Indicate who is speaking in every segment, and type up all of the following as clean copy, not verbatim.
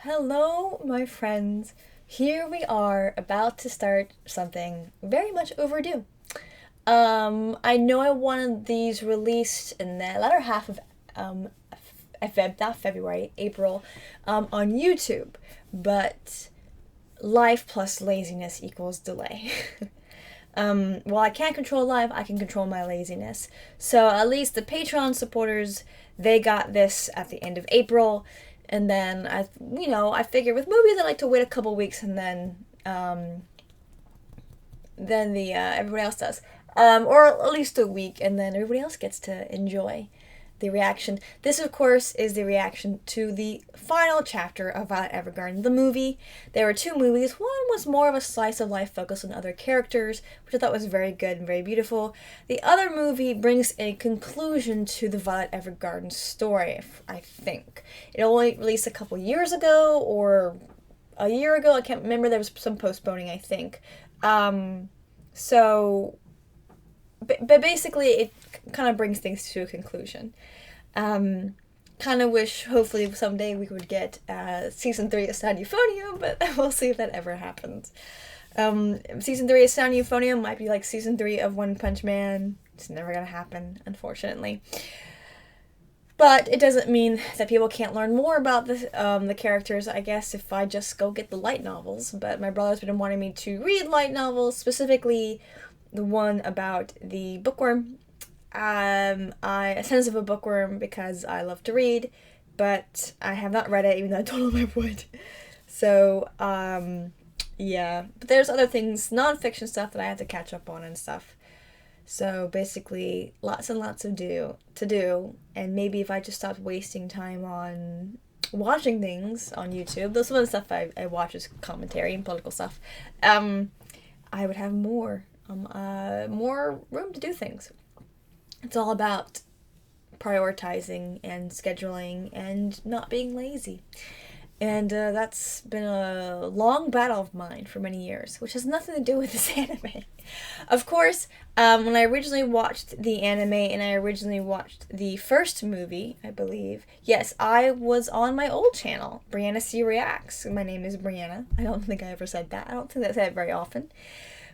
Speaker 1: Hello, my friends. Here we are about to start something very much overdue. I know I wanted these released in the latter half of not February, April, on YouTube, but life plus laziness equals delay. While I can't control life, I can control my laziness. So at least the Patreon supporters, they got this at the end of April, and then I figure with movies I like to wait a couple weeks, and then the everybody else does, or at least a week, and then everybody else gets to enjoy the reaction. This, of course, is the reaction to the final chapter of Violet Evergarden, the movie. There were two movies. One was more of a slice of life focus on other characters, which I thought was very good and very beautiful. The other movie brings a conclusion to the Violet Evergarden story, I think. It only released a couple years ago, or a year ago. I can't remember. There was some postponing, I think. But basically, it kind of brings things to a conclusion. Kind of wish, hopefully, someday we would get season 3 of Sound Euphonium, but we'll see if that ever happens. Season 3 of Sound Euphonium might be like season 3 of One Punch Man. It's never gonna happen, unfortunately. But it doesn't mean that people can't learn more about the characters, I guess, if I just go get the light novels. But my brother's been wanting me to read light novels, specifically the one about the bookworm. A sense of a bookworm because I love to read, but I have not read it, even though I told him I would. So, yeah. But there's other things, non-fiction stuff that I have to catch up on and stuff. So basically, lots and lots to do, and maybe if I just stopped wasting time on watching things on YouTube, though some of the stuff I watch is commentary and political stuff, I would have more room to do things. It's all about prioritizing and scheduling and not being lazy. And that's been a long battle of mine for many years, which has nothing to do with this anime. Of course, when I originally watched the anime and I originally watched the first movie, I believe, yes, I was on my old channel, Brianna C Reacts. My name is Brianna. I don't think I ever said that. I don't think I say it very often.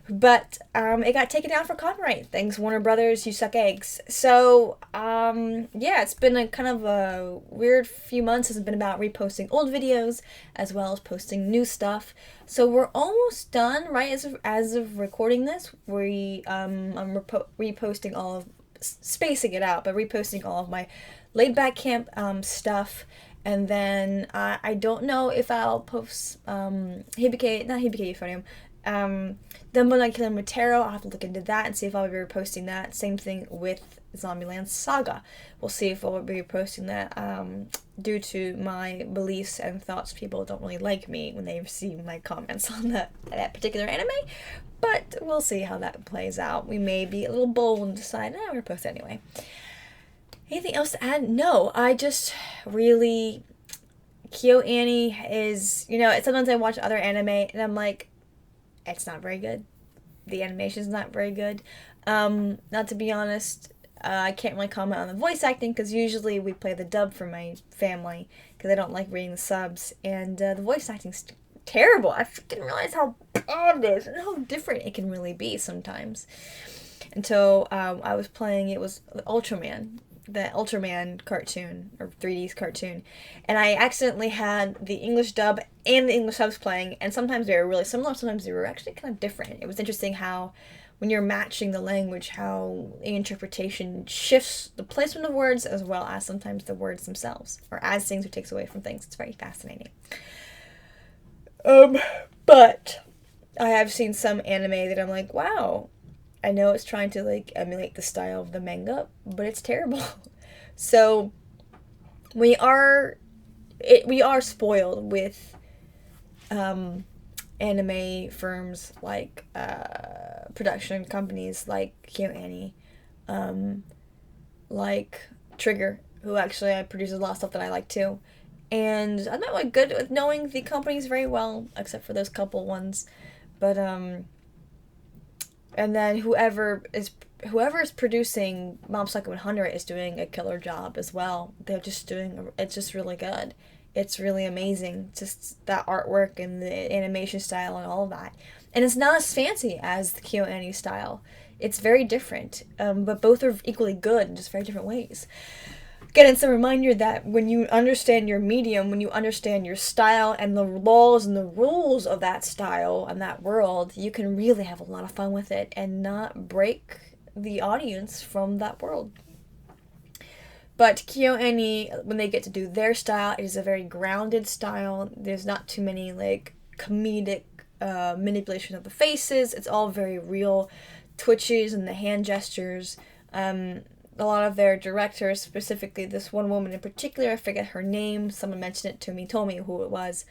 Speaker 1: But it got taken down for copyright. Thanks, Warner Brothers, you suck eggs. So, yeah, it's been a kind of a weird few months. It's been about reposting old videos as well as posting new stuff. So we're almost done, right? As of recording this, I'm reposting all of, spacing it out, but reposting all of my laid back camp stuff. And then I don't know if I'll post Hibike Euphonium. Then Killer Mutero, I'll have to look into that and see if I'll be reposting that. Same thing with Zombieland Saga. We'll see if I'll be reposting that. Due to my beliefs and thoughts, people don't really like me when they see my comments on that particular anime. But we'll see how that plays out. We may be a little bold and decide, we're gonna post anyway. Anything else to add? No, I just really... KyoAni is... sometimes I watch other anime and I'm like, it's not very good. The animation's not very good. Not to be honest, I can't really comment on the voice acting because usually we play the dub for my family because I don't like reading the subs. And the voice acting's terrible. I didn't realize how bad it is and how different it can really be sometimes. Until I was playing, it was Ultraman. The Ultraman cartoon, or 3D cartoon, and I accidentally had the English dub and the English subs playing, and sometimes they were really similar, sometimes they were actually kind of different. It was interesting how, when you're matching the language, how the interpretation shifts the placement of words as well as sometimes the words themselves, or adds things or takes away from things. It's very fascinating. But I have seen some anime that I'm like, wow, I know it's trying to emulate the style of the manga, but it's terrible. So we are spoiled with anime firms like production companies like KyoAni, like Trigger, who actually produces a lot of stuff that I like too. And I'm not good with knowing the companies very well, except for those couple ones. But and then whoever is producing Mob Psycho 100 is doing a killer job as well. They're just doing, it's just really good. It's really amazing, just that artwork and the animation style and all of that. And it's not as fancy as the KyoAni style. It's very different, but both are equally good in just very different ways. Again, it's a reminder that when you understand your medium, when you understand your style and the laws and the rules of that style and that world, you can really have a lot of fun with it and not break the audience from that world. But KyoAni, when they get to do their style, it is a very grounded style. There's not too many like comedic manipulation of the faces. It's all very real twitches and the hand gestures. A lot of their directors, specifically this one woman in particular, I forget her name. Someone mentioned it to me, told me who it was.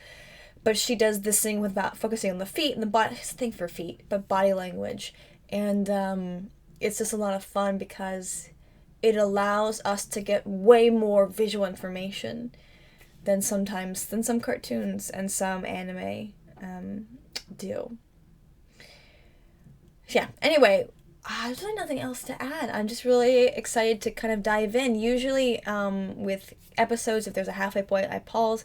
Speaker 1: But she does this thing with about focusing on the feet and the body. Thing for feet, but body language, and it's just a lot of fun because it allows us to get way more visual information than some cartoons and some anime do. Yeah. Anyway, there's really nothing else to add. I'm just really excited to kind of dive in. Usually, with episodes, if there's a halfway point, I pause.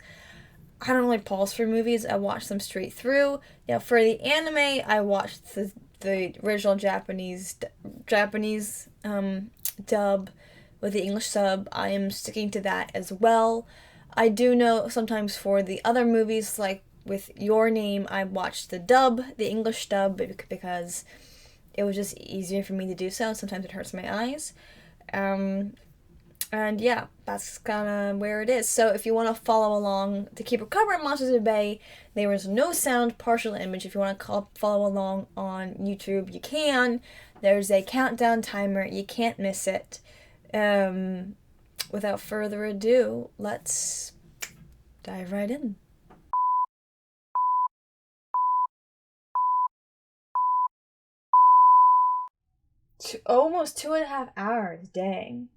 Speaker 1: I don't really pause for movies. I watch them straight through. For the anime, I watched the original Japanese dub with the English sub. I am sticking to that as well. I do know sometimes for the other movies, like with Your Name, I watched the English dub, because it was just easier for me to do so. Sometimes it hurts my eyes. And yeah, that's kind of where it is. So if you want to follow along to keep recovering Monsters at Bay, there is no sound, partial image. If you want to follow along on YouTube, you can. There's a countdown timer. You can't miss it. Without further ado, let's dive right in. Almost 2.5 hours, dang.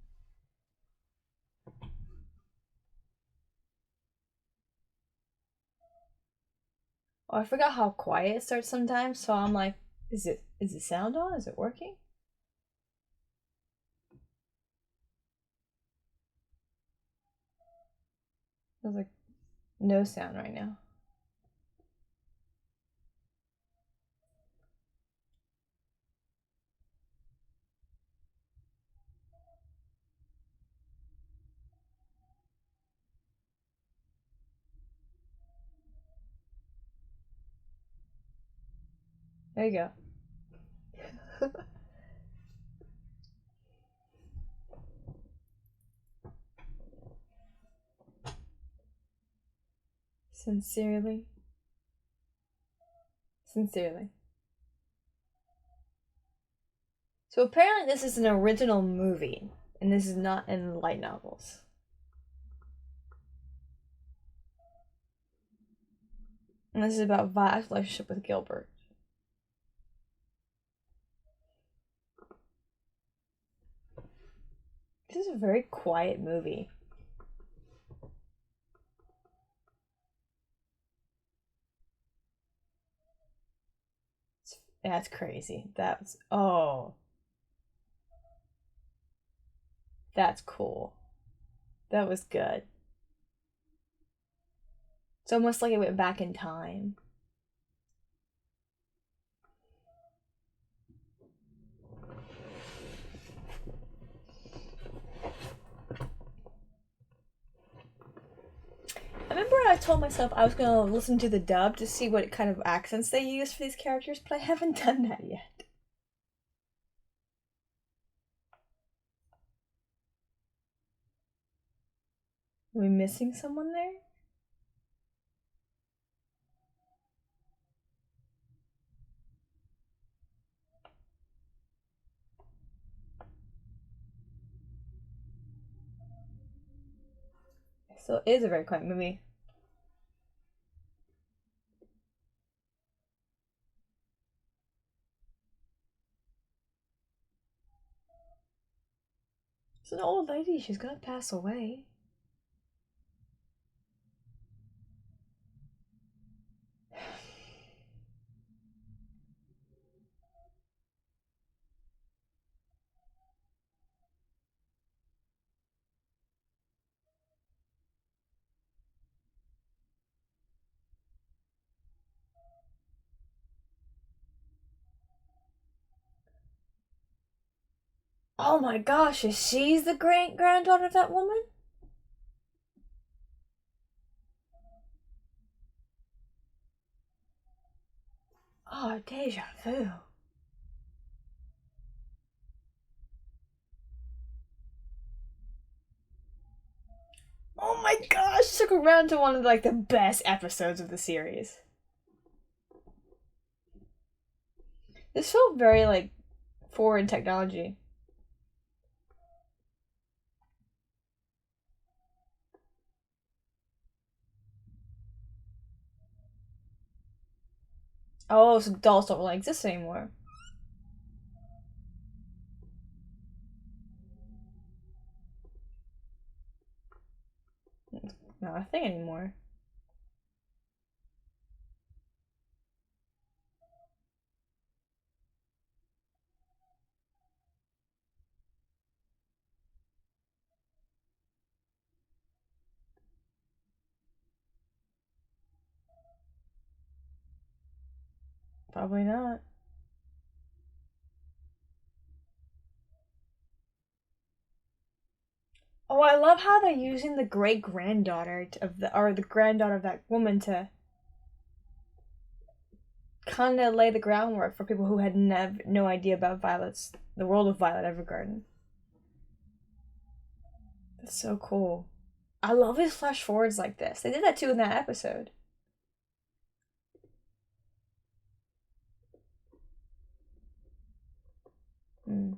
Speaker 1: Oh, I forgot how quiet it starts sometimes, so I'm like, is the sound on? Is it working? There's like no sound right now. There you go. Sincerely. Sincerely. So apparently this is an original movie, and this is not in light novels. And this is about Vi's relationship with Gilbert. This is a very quiet movie. That's crazy. That's cool. That was good. It's almost like it went back in time. I remember I told myself I was gonna listen to the dub to see what kind of accents they use for these characters, but I haven't done that yet. Are we missing someone there? So it is a very quiet movie. It's an old lady. She's gonna pass away. Oh my gosh, is she the great granddaughter of that woman? Oh, deja vu. Oh my gosh, took around to one of like the best episodes of the series. This felt very like forward technology. Oh, so dolls don't really exist anymore. Not a thing anymore. Probably not. Oh, I love how they're using the great granddaughter of the or the granddaughter of that woman to kind of lay the groundwork for people who had no idea about Violet's the world of Violet Evergarden. That's so cool. I love his flash forwards like this. They did that too in that episode. Mm.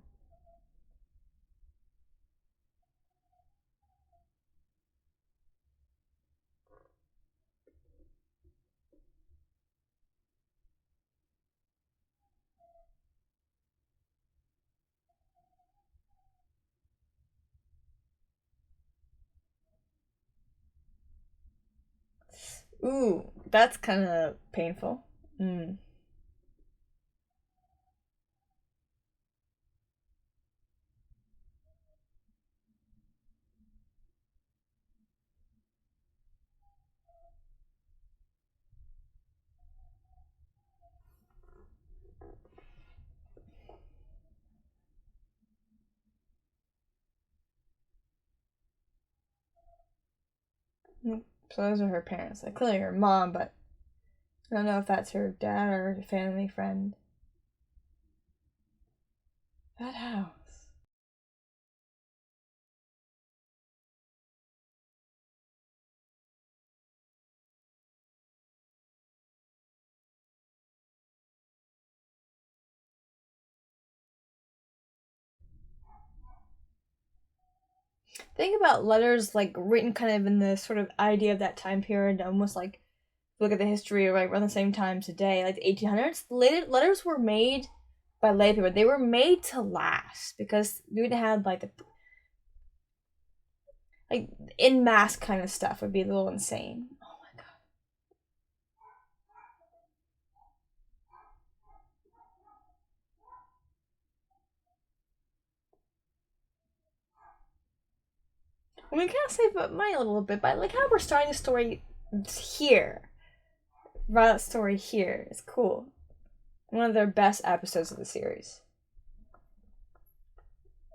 Speaker 1: Ooh, that's kind of painful. Mm. Mm. So those are her parents. Like clearly her mom, but I don't know if that's her dad or a family friend. That house. Think about letters like written kind of in the sort of idea of that time period, almost like look at the history right around the same time today, like the 1800s. Letters were made by lay people. They were made to last because we would have like the like in mass kind of stuff would be a little insane. Oh my god. I mean, kind of save money a little bit, but like how we're starting the story here, Violet's story here is cool. One of their best episodes of the series.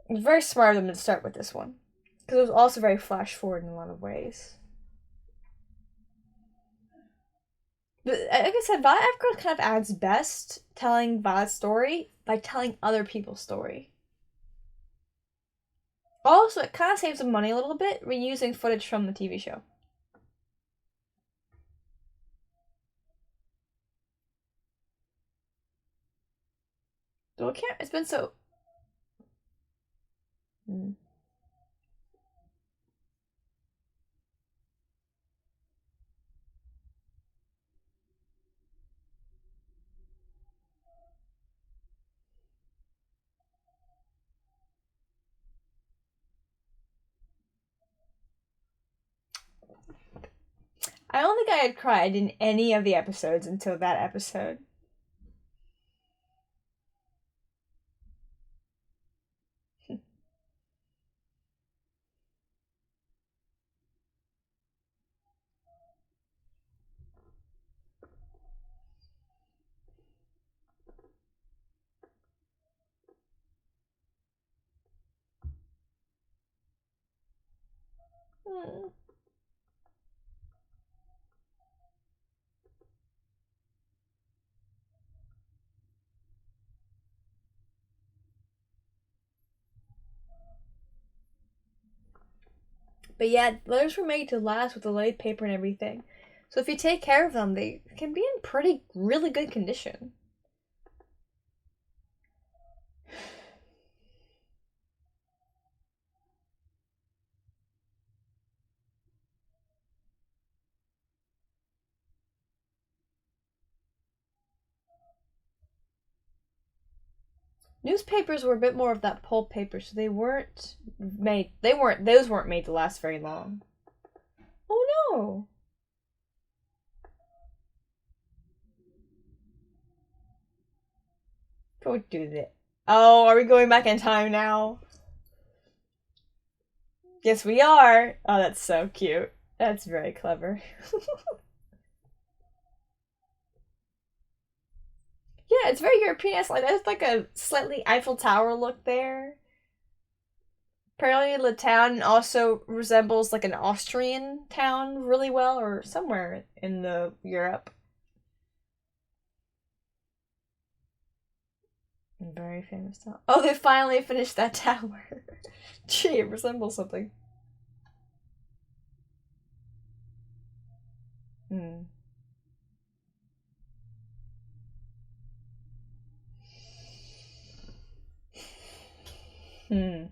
Speaker 1: It's very smart of them to start with this one because it was also very flash forward in a lot of ways. But like I said, Violet Evergarden kind of adds best telling Violet's story by telling other people's story. Also, it kind of saves them money a little bit reusing footage from the TV show. So it can't. It's been so. Mm. I don't think I had cried in any of the episodes until that episode. Mm. But yeah, letters were made to last with the laid paper and everything. So if you take care of them, they can be in really good condition. Newspapers were a bit more of that pulp paper, so those weren't made to last very long. Oh no! Go do that. Oh, are we going back in time now? Yes, we are. Oh, that's so cute. That's very clever. Yeah, it's very European-esque. Like there's like a slightly Eiffel Tower look there. Apparently, the town also resembles like an Austrian town really well, or somewhere in the Europe. Very famous town. Oh, they finally finished that tower. Gee, it resembles something. Hmm. Hmm.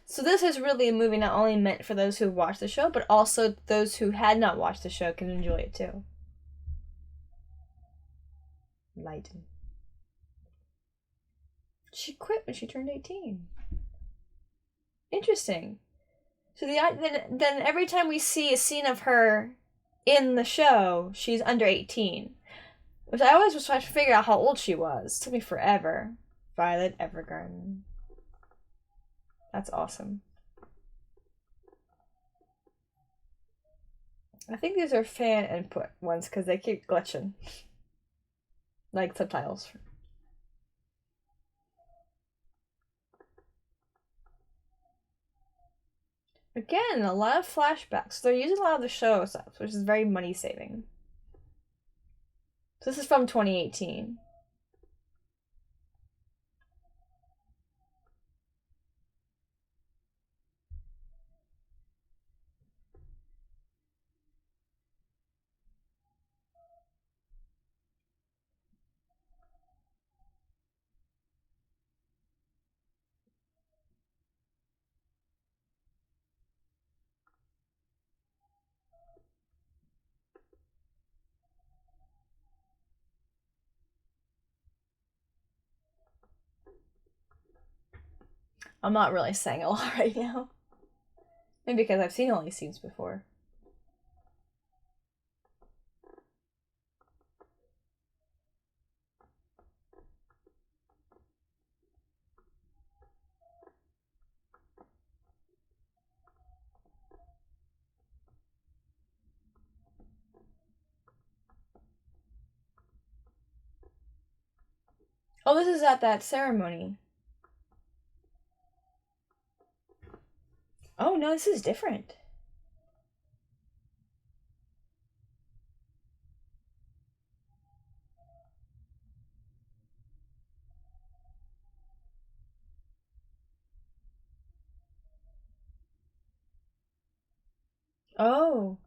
Speaker 1: So this is really a movie not only meant for those who watch the show, but also those who had not watched the show can enjoy it too. Lighten. She quit when she turned 18. Interesting. So then every time we see a scene of her in the show, she's under 18. Which I always was trying to figure out how old she was. It took me forever. Violet Evergarden. That's awesome. I think these are fan input ones because they keep glitching. Like subtitles. Again, a lot of flashbacks. So they're using a lot of the show stuff, which is very money saving. So this is from 2018. I'm not really saying a lot right now. Maybe because I've seen all these scenes before. Oh, this is at that ceremony. Oh no, this is different. Oh.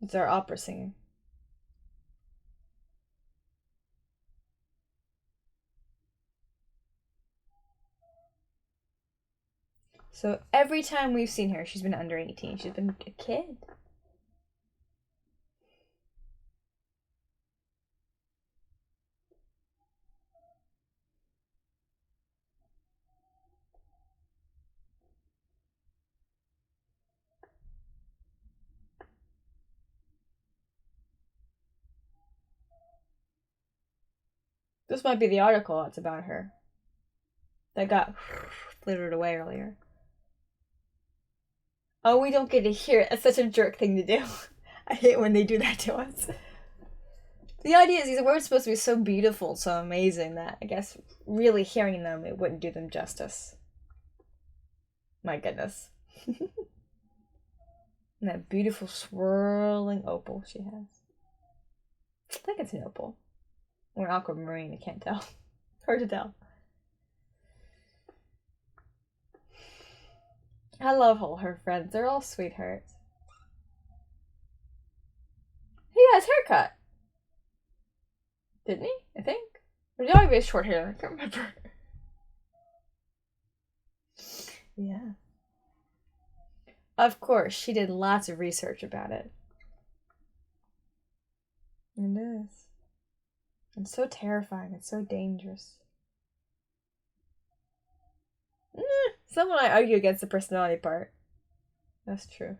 Speaker 1: It's our opera singer. So every time we've seen her, she's been under 18. She's been a kid. This might be the article that's about her. That got flittered away earlier. Oh, we don't get to hear it. It's such a jerk thing to do. I hate when they do that to us. The idea is these words supposed to be so beautiful, so amazing that I guess really hearing them it wouldn't do them justice. My goodness. And that beautiful swirling opal she has. I think it's an opal. Or aquamarine, I can't tell. Hard to tell. I love all her friends. They're all sweethearts. He got his haircut. Didn't he? I think. Or did he always have short hair? I can't remember. Yeah. Of course, she did lots of research about it. It is. It's so terrifying. It's so dangerous. Someone I argue against the personality part. That's true.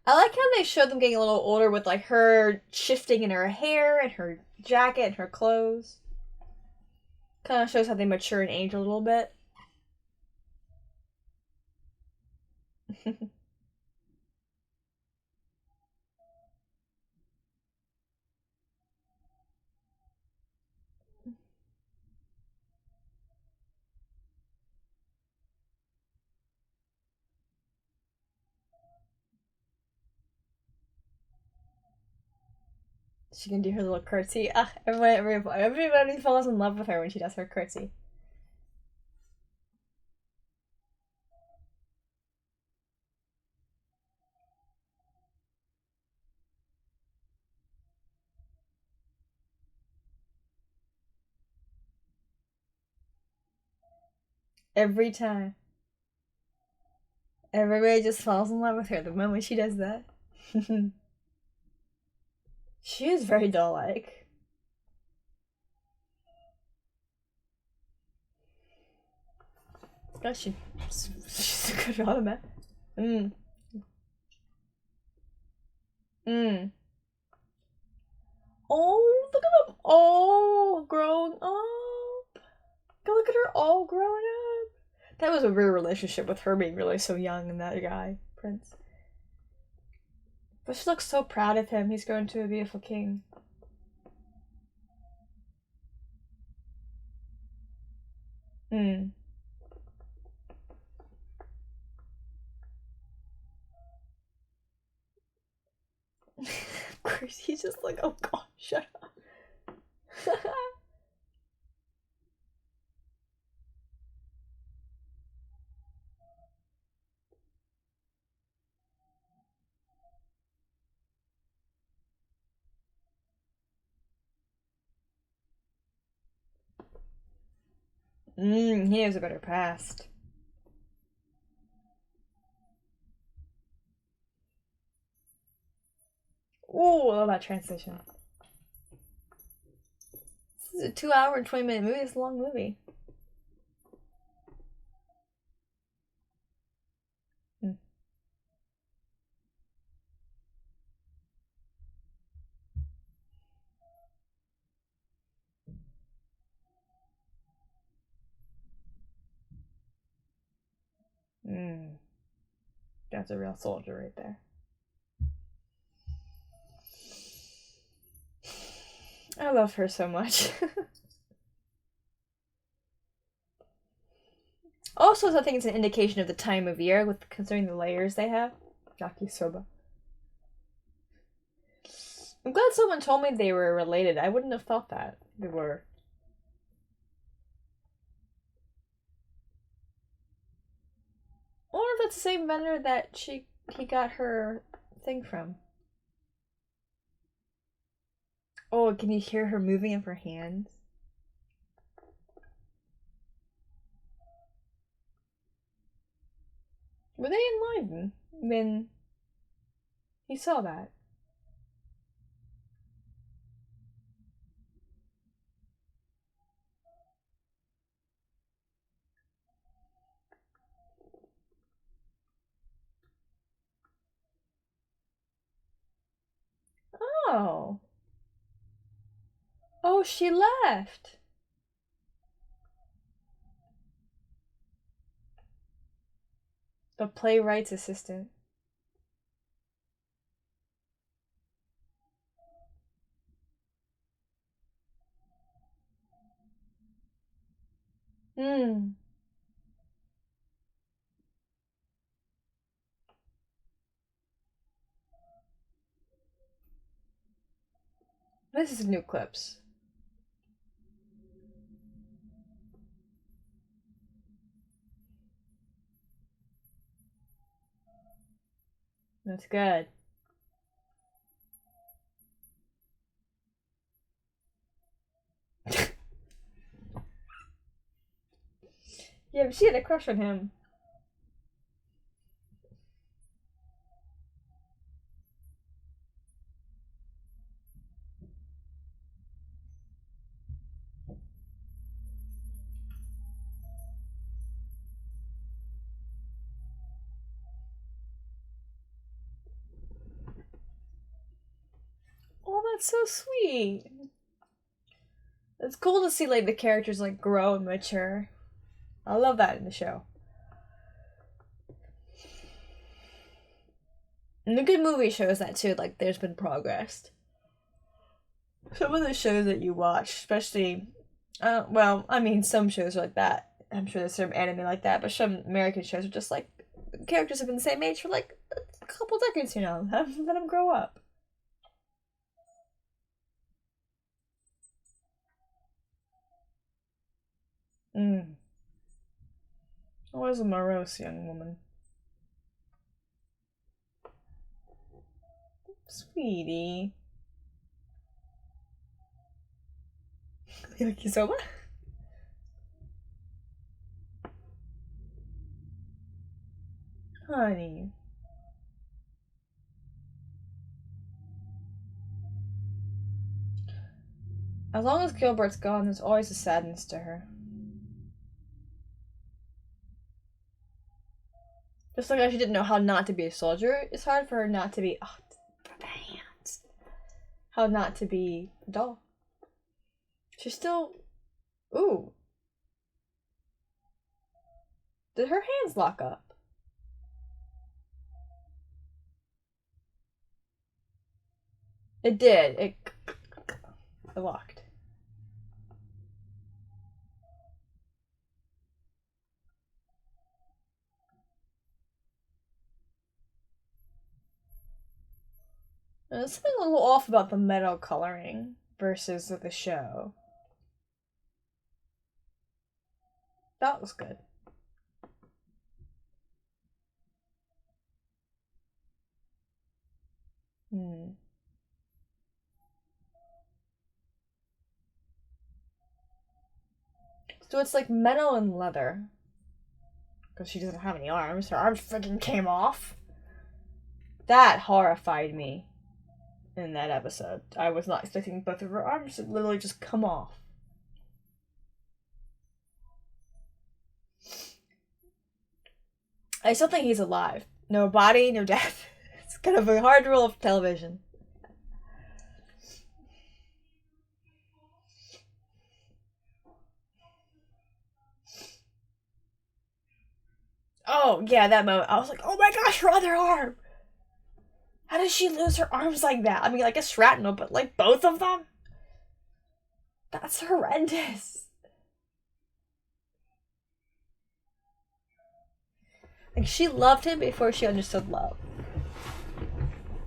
Speaker 1: I like how they showed them getting a little older with like her shifting in her hair and her jacket and her clothes. Kind of shows how they mature and age a little bit. She can do her little curtsy. Ah, everybody falls in love with her when she does her curtsy. Every time. Everybody just falls in love with her the moment she does that. She is very doll-like. Gosh, she's a good automat. Mm. Mm. Oh, look at them all grown up. Go look at her all grown up. That was a real relationship with her being really so young and that guy, Prince. But she looks so proud of him. He's grown to a beautiful king. Hmm. Of course, he's just like, oh god, shut up. He has a better past. Ooh, I love that transition. This is a 2 hour and 20-minute movie. It's a long movie. Mm. Mm. That's a real soldier right there. I love her so much. Also, I think it's an indication of the time of year with concerning the layers they have. Yakisoba. I'm glad someone told me they were related. I wouldn't have thought that they were. I wonder if that's the same vendor that he got her thing from. Oh, can you hear her moving of her hands? Were they in Leiden when he saw that? Oh. Oh, she left. The playwright's assistant. Hmm. This is new clips. That's good. Yeah, but she had a crush on him. Oh, that's so sweet. It's cool to see like the characters like grow and mature. I love that in the show. And the good movie shows that too, like there's been progress. Some of the shows that you watch, especially, well, I mean, some shows are like that. I'm sure there's some anime like that, but some American shows are just like characters have been the same age for like a couple decades, you know. Let them grow up. Mm. Always a morose young woman. Sweetie. Yakisoba? Honey. As long as Gilbert's gone, there's always a sadness to her. Just like how she didn't know how not to be a soldier, it's hard for her not to be. Oh, the hands. How not to be a doll. She's still. Ooh. Did her hands lock up? It did. It locked. There's something a little off about the metal coloring versus the show. That was good. Hmm. So it's like metal and leather. Because she doesn't have any arms. Her arms freaking came off. That horrified me in that episode. I was not expecting both of her arms to literally just come off. I still think he's alive. No body, no death. It's kind of a hard rule of television. Oh, yeah, that moment. I was like, oh my gosh, her other arm! How does she lose her arms like that? I mean, like a shrapnel, but like both of them? That's horrendous. Like, she loved him before she understood love.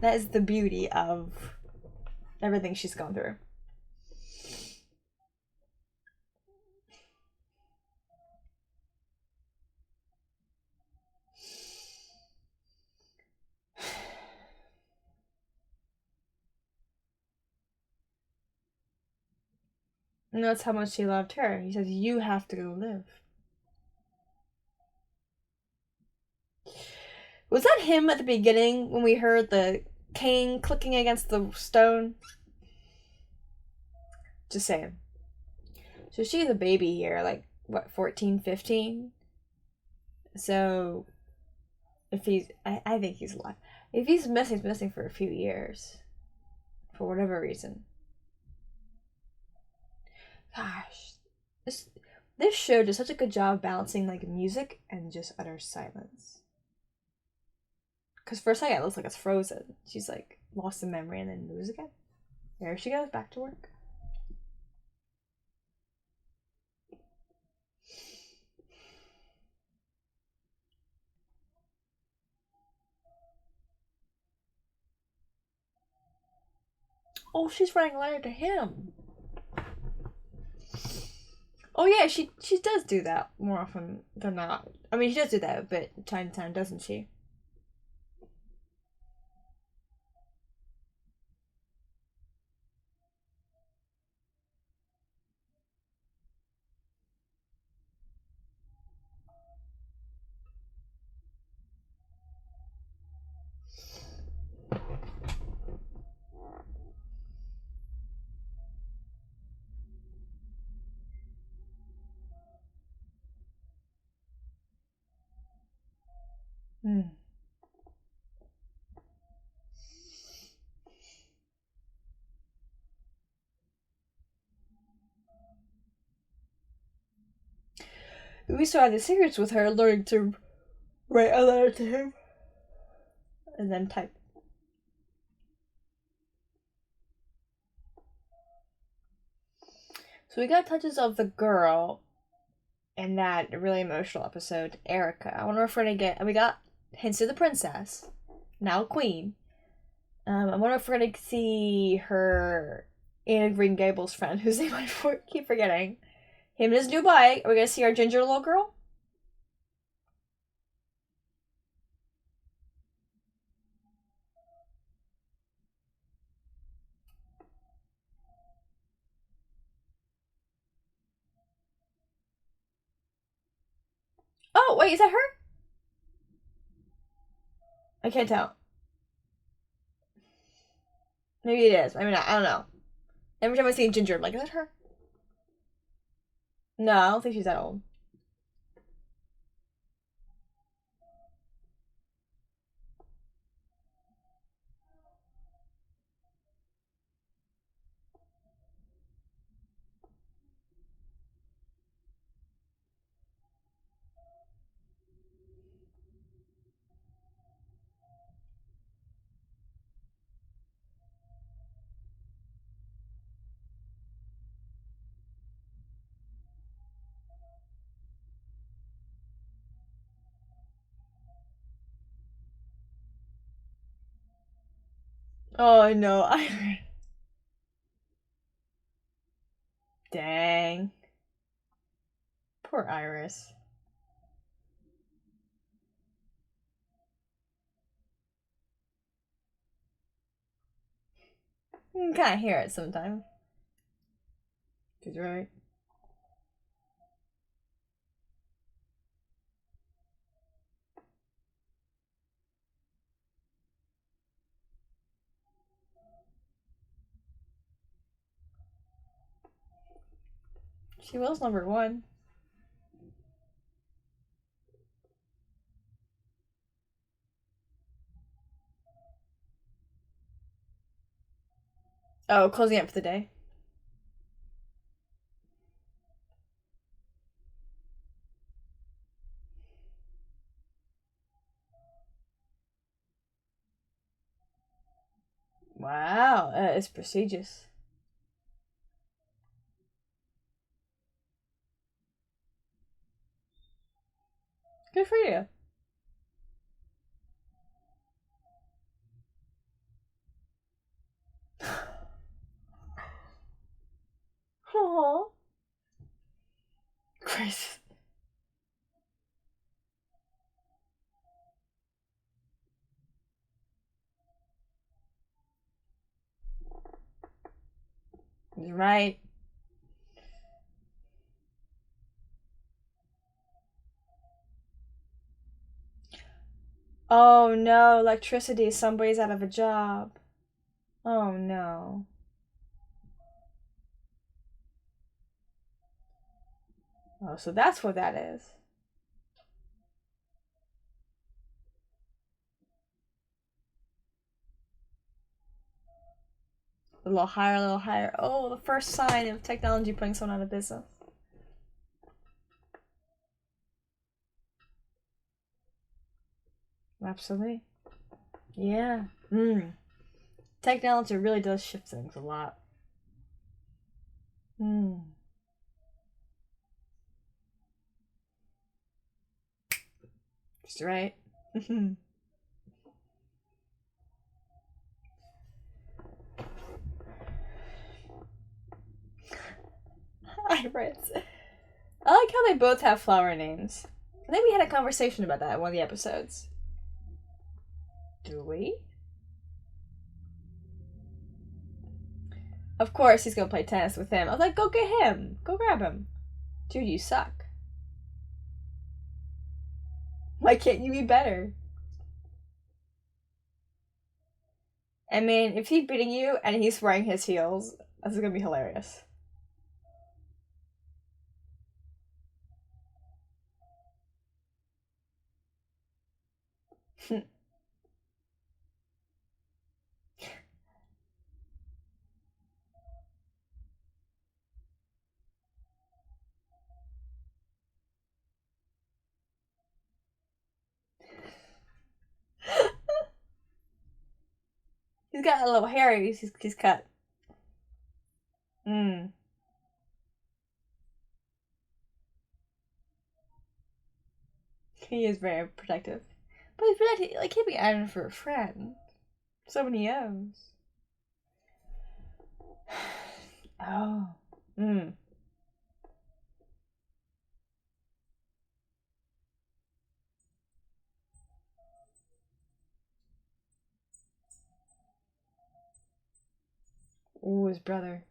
Speaker 1: That is the beauty of everything she's gone through. And that's how much he loved her. He says, you have to go live. Was that him at the beginning when we heard the cane clicking against the stone? Just saying. So she's a baby here, like, what, 14, 15? So, if he's, I think he's alive. If he's missing for a few years. For whatever reason. Gosh. This show does such a good job balancing, like, music and just utter silence. Because for a second it looks like it's frozen. She's like lost in memory and then moves again. There she goes, back to work. Oh, she's writing a letter to him. Oh yeah, she does do that more often than not. I mean, she does do that a bit time to time, doesn't she? Hmm. We saw the secrets with her learning to write a letter to him and then type. So we got touches of the girl in that really emotional episode, Erica. I wonder if we're gonna get. We got hints of the princess, now queen. I wonder if we're gonna see her in Green Gables friend, whose name I keep forgetting. Him and his new bike. Are we gonna see our ginger little girl? Oh, wait, is that her? I can't tell. Maybe it is. I mean, I don't know. Every time I see Ginger, I'm like, is that her? No, I don't think she's that old. Oh, no. Dang. Poor Iris. You can kind of hear it sometimes. She's right. She was number one. Oh, closing up for the day. Wow, it's prestigious. Good for you. Aww. Chris. You're right. Oh no, electricity. Somebody's out of a job. Oh no. Oh, so that's what that is. A little higher, a little higher. Oh, the first sign of technology putting someone out of business. Absolutely. Yeah. Mm. Technology really does shift things a lot. Mm. That's right. Hybrids. I like how they both have flower names. I think we had a conversation about that in one of the episodes. Do we? Of course he's gonna play tennis with him. I was like, go get him. Go grab him. Dude, you suck. Why can't you be better? I mean, if he's beating you and he's wearing his heels, this is gonna be hilarious. He's got a little hair he's cut. Mm. He is very protective. But I feel like he'd be adding for a friend. So many O's. Oh. Mm. Ooh, his brother.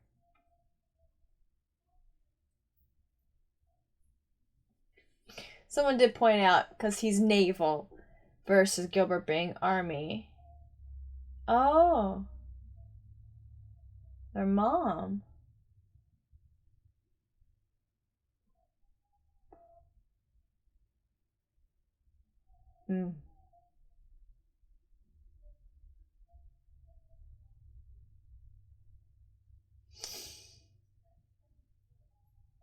Speaker 1: Someone did point out, because he's naval versus Gilbert being army. Oh. Their mom. Mm.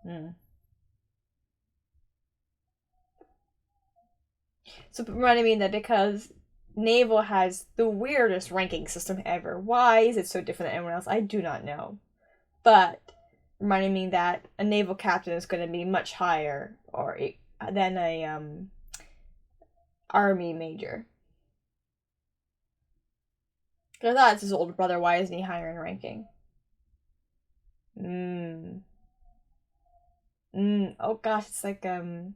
Speaker 1: Mm. So reminding me that because naval has the weirdest ranking system ever. Why is it so different than everyone else? I do not know. But reminding me that a naval captain is going to be much higher than a army major. I thought it's his older brother. Why isn't he higher in ranking? Oh gosh, it's like in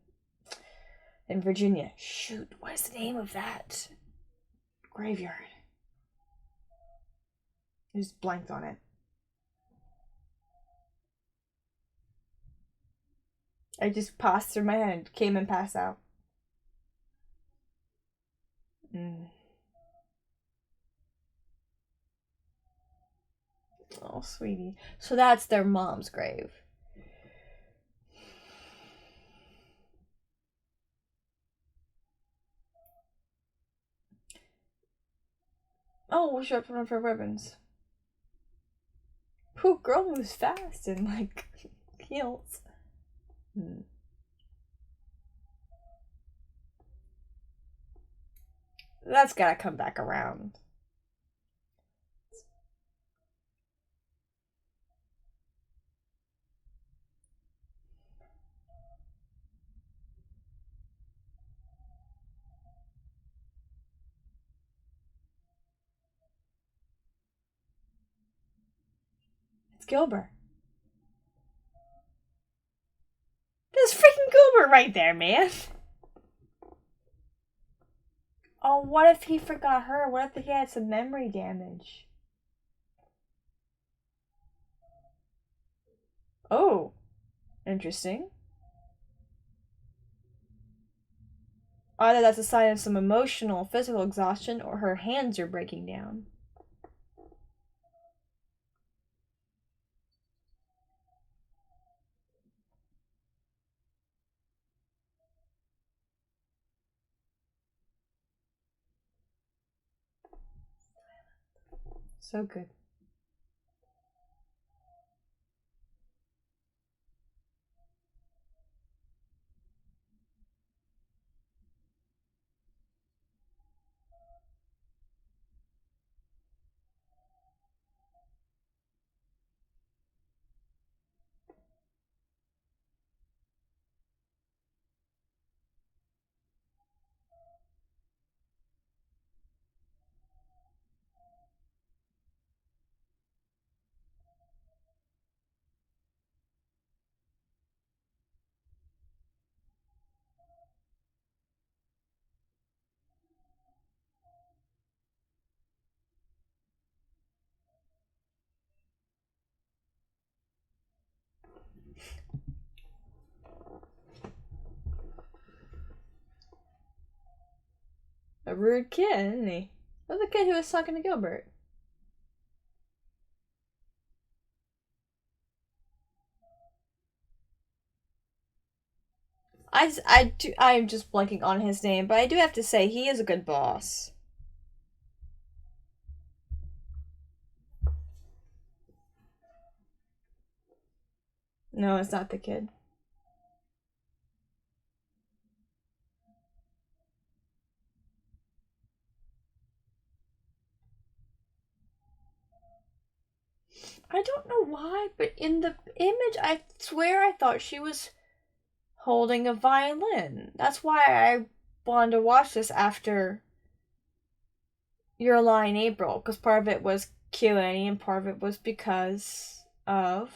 Speaker 1: Virginia. Shoot, what is the name of that graveyard? I just blanked on it. I just passed through my head, came and passed out. Mm. Oh, sweetie. So that's their mom's grave. Oh, we should have put on for ribbons. Whew, girl moves fast in like heels. Hmm. That's gotta come back around. It's Gilbert. There's freaking Gilbert right there, man. Oh, what if he forgot her? What if he had some memory damage? Oh, interesting. Either that's a sign of some emotional, physical exhaustion, or her hands are breaking down. So good. A rude kid, isn't he? That was the kid who was talking to Gilbert. I'm just blanking on his name, but I do have to say he is a good boss. No, it's not the kid. I don't know why, but in the image, I swear I thought she was holding a violin. That's why I wanted to watch this after Your Lie April, because part of it was Q&A and part of it was because of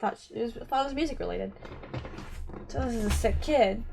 Speaker 1: thought it was music related. So this is a sick kid.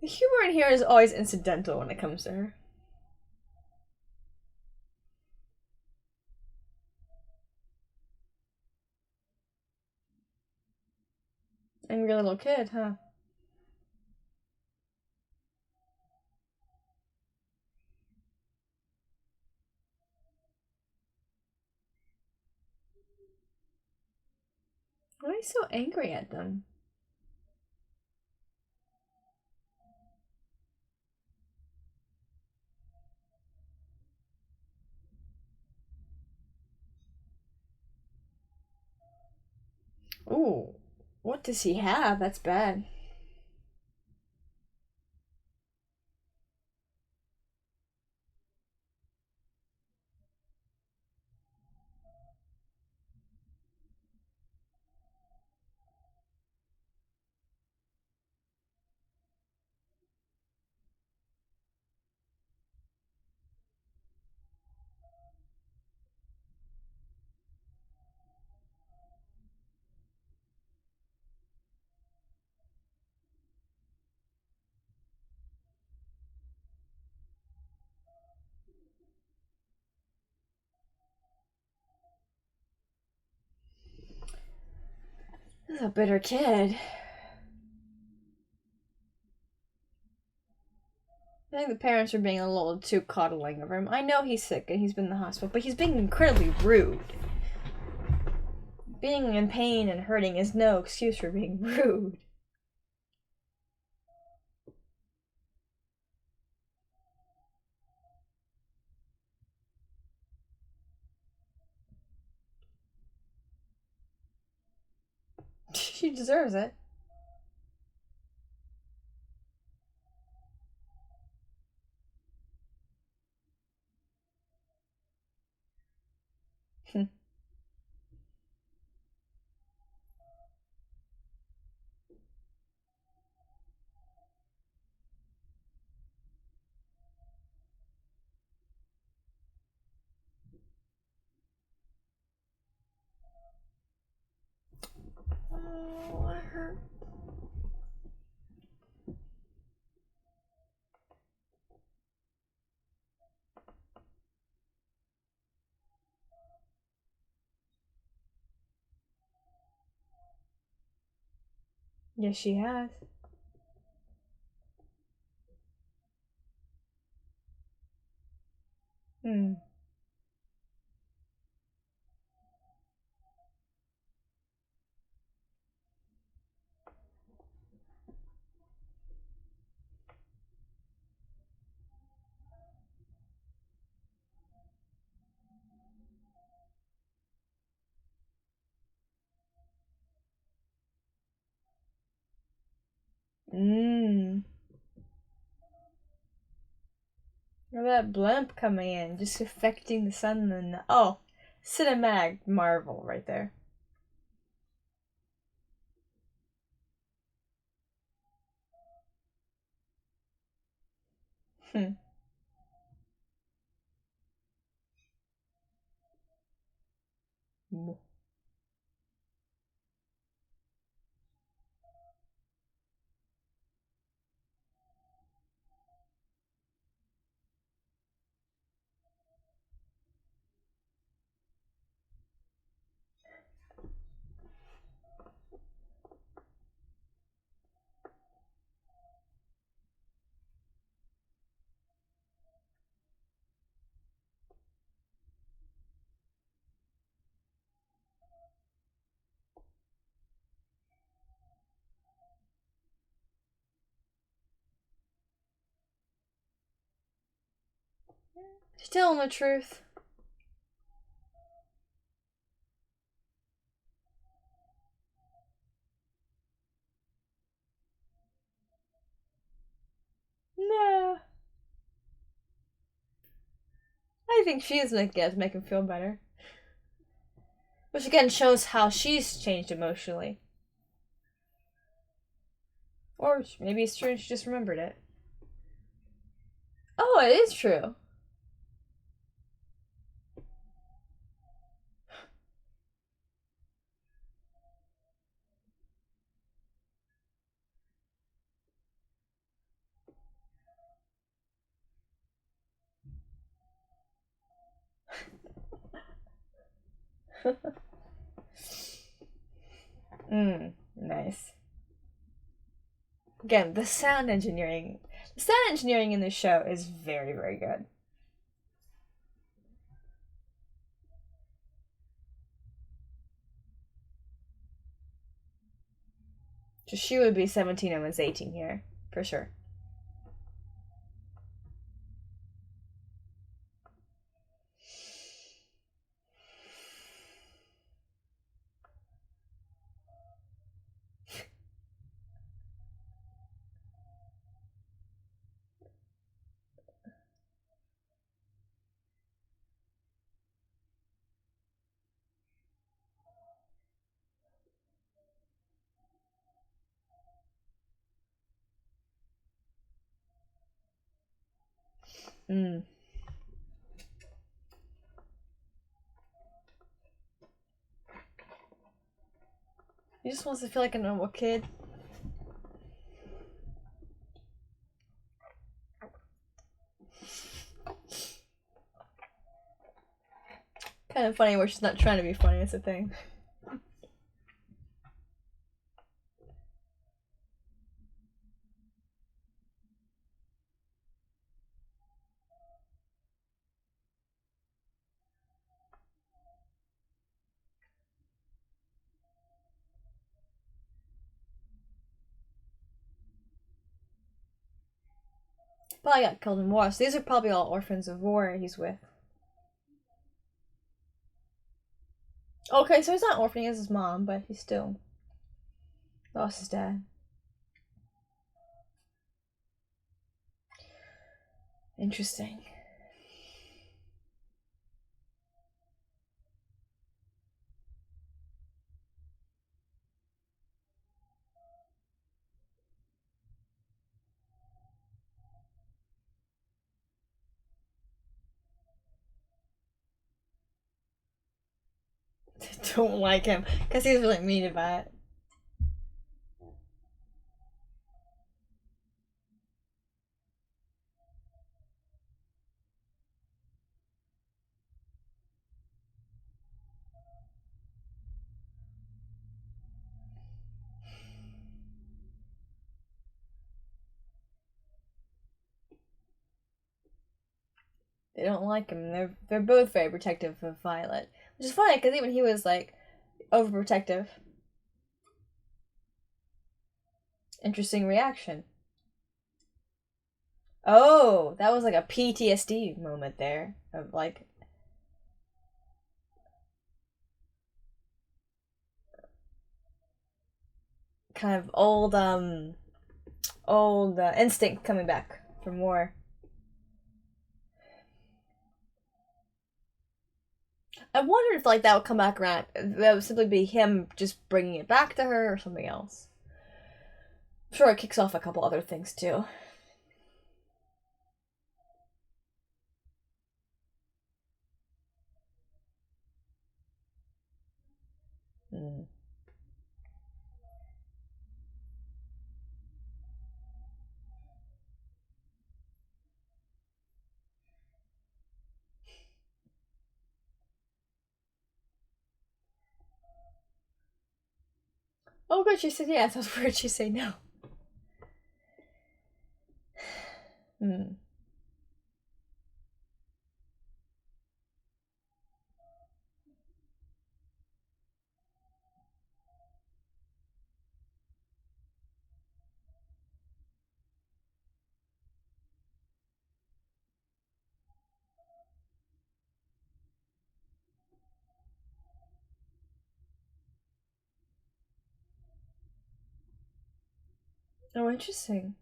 Speaker 1: The humor in here is always incidental when it comes to her. Angry little kid, huh? Why are you so angry at them? Ooh, what does he have? That's bad. This is a bitter kid. I think the parents are being a little too coddling of him. I know he's sick and he's been in the hospital, but he's being incredibly rude. Being in pain and hurting is no excuse for being rude. She deserves it. Oh, I hurt. Yes, she has. Hmm. Mmm. Look at that blimp coming in, just affecting the sun and oh, cinematic marvel right there. Hmm. She's telling the truth. No. I think she is making it to make him feel better. Which again shows how she's changed emotionally. Or maybe it's true and she just remembered it. Oh, it is true. Nice. Again, the sound engineering. The sound engineering in this show is very, very good. So she would be 17 and was 18 here, for sure. Mm. He just wants to feel like a normal kid. Kind of funny where she's not trying to be funny, it's a thing. Probably got killed in war, so these are probably all orphans of war he's with. Okay, so he's not orphaning as his mom, but he still lost his dad. Interesting. Don't like him because he's really mean about it. They don't like him. They're both very protective of Violet, which is funny because even he was like overprotective. Interesting reaction. Oh, that was like a PTSD moment there of like kind of old old instinct coming back for more. I wonder if like that would come back around. That would simply be him just bringing it back to her or something else. I'm sure it kicks off a couple other things too. Hmm. Oh, good. She said yes. I was worried she'd say no. Hmm. Oh, interesting.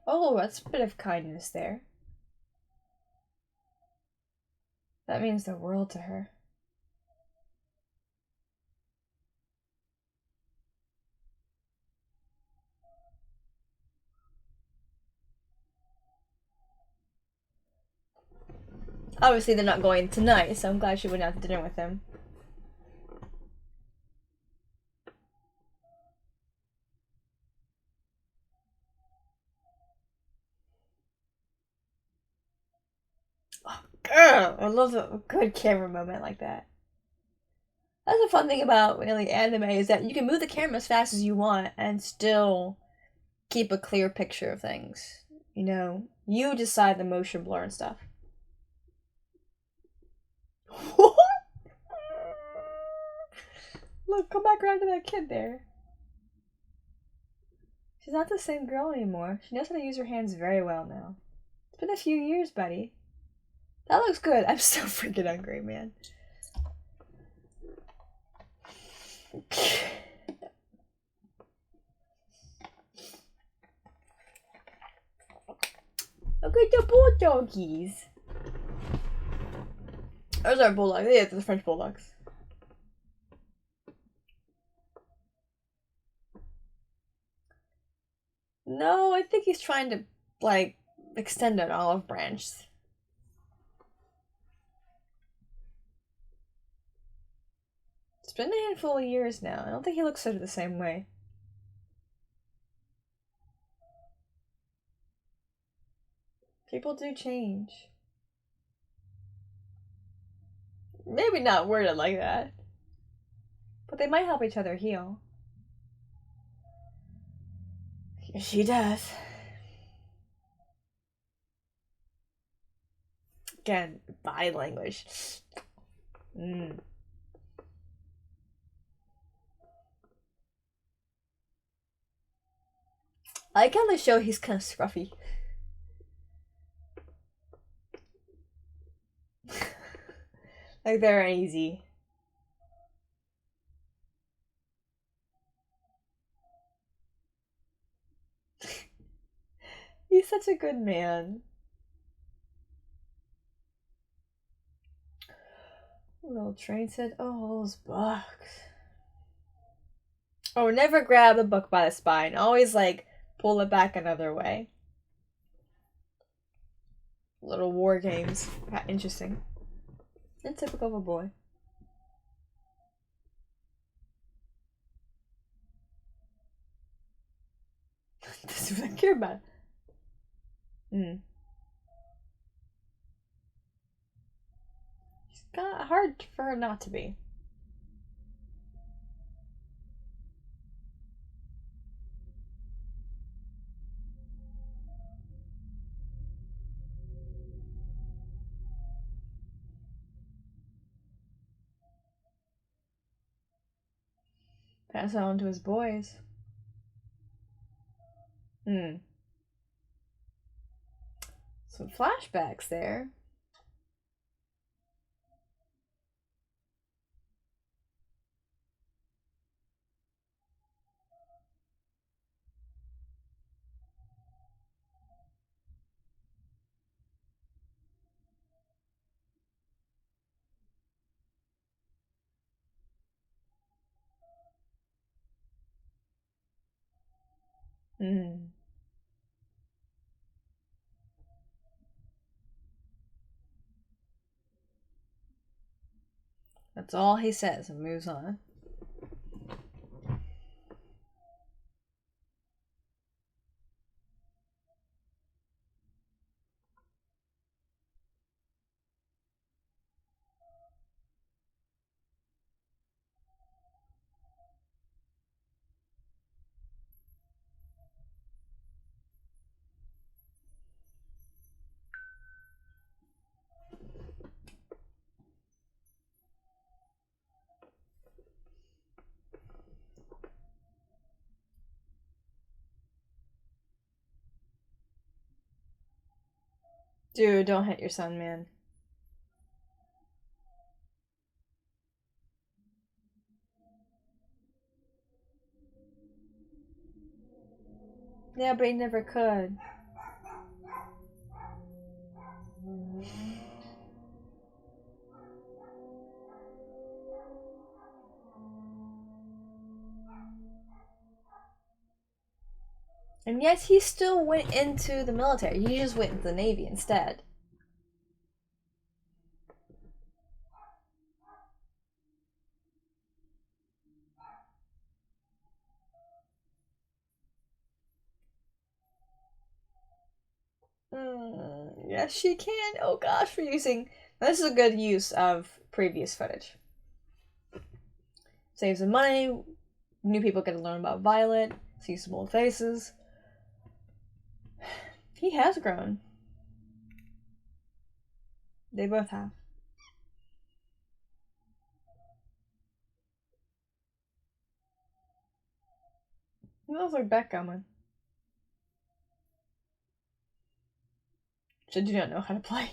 Speaker 1: Oh, that's a bit of kindness there. That means the world to her. Obviously, they're not going tonight, so I'm glad she went out to dinner with him. Oh, girl, I love a good camera moment like that. That's the fun thing about really anime is that you can move the camera as fast as you want and still keep a clear picture of things. You know, you decide the motion blur and stuff. What? Look, come back around to that kid there. She's not the same girl anymore. She knows how to use her hands very well now. It's been a few years, buddy. That looks good. I'm so freaking hungry, man. Look at the bulldoggies. Those are bulldogs. Yeah, the French bulldogs. No, I think he's trying to, like, extend an olive branch. It's been a handful of years now. I don't think he looks sort of the same way. People do change. Maybe not worded like that. But they might help each other heal. She does. Again, body language. Mm. I like how they show he's kind of scruffy. Like they're easy. He's such a good man. Little train said, "Oh, those books." Oh, never grab a book by the spine. Always like pull it back another way. Little war games. Interesting. And typical of a boy. This is what I care about. Hmm. It's kind of hard for her not to be. Pass it on to his boys. Hmm. Some flashbacks there. Hmm. That's all he says and moves on. Dude, don't hit your son, man. Yeah, but he never could. And yet he still went into the military. He just went into the Navy instead. Yes, she can. Oh gosh, we're using. This is a good use of previous footage. Saves some money. New people get to learn about Violet. See some old faces. He has grown. They both have. He looks like backgammon. Which I do not know how to play.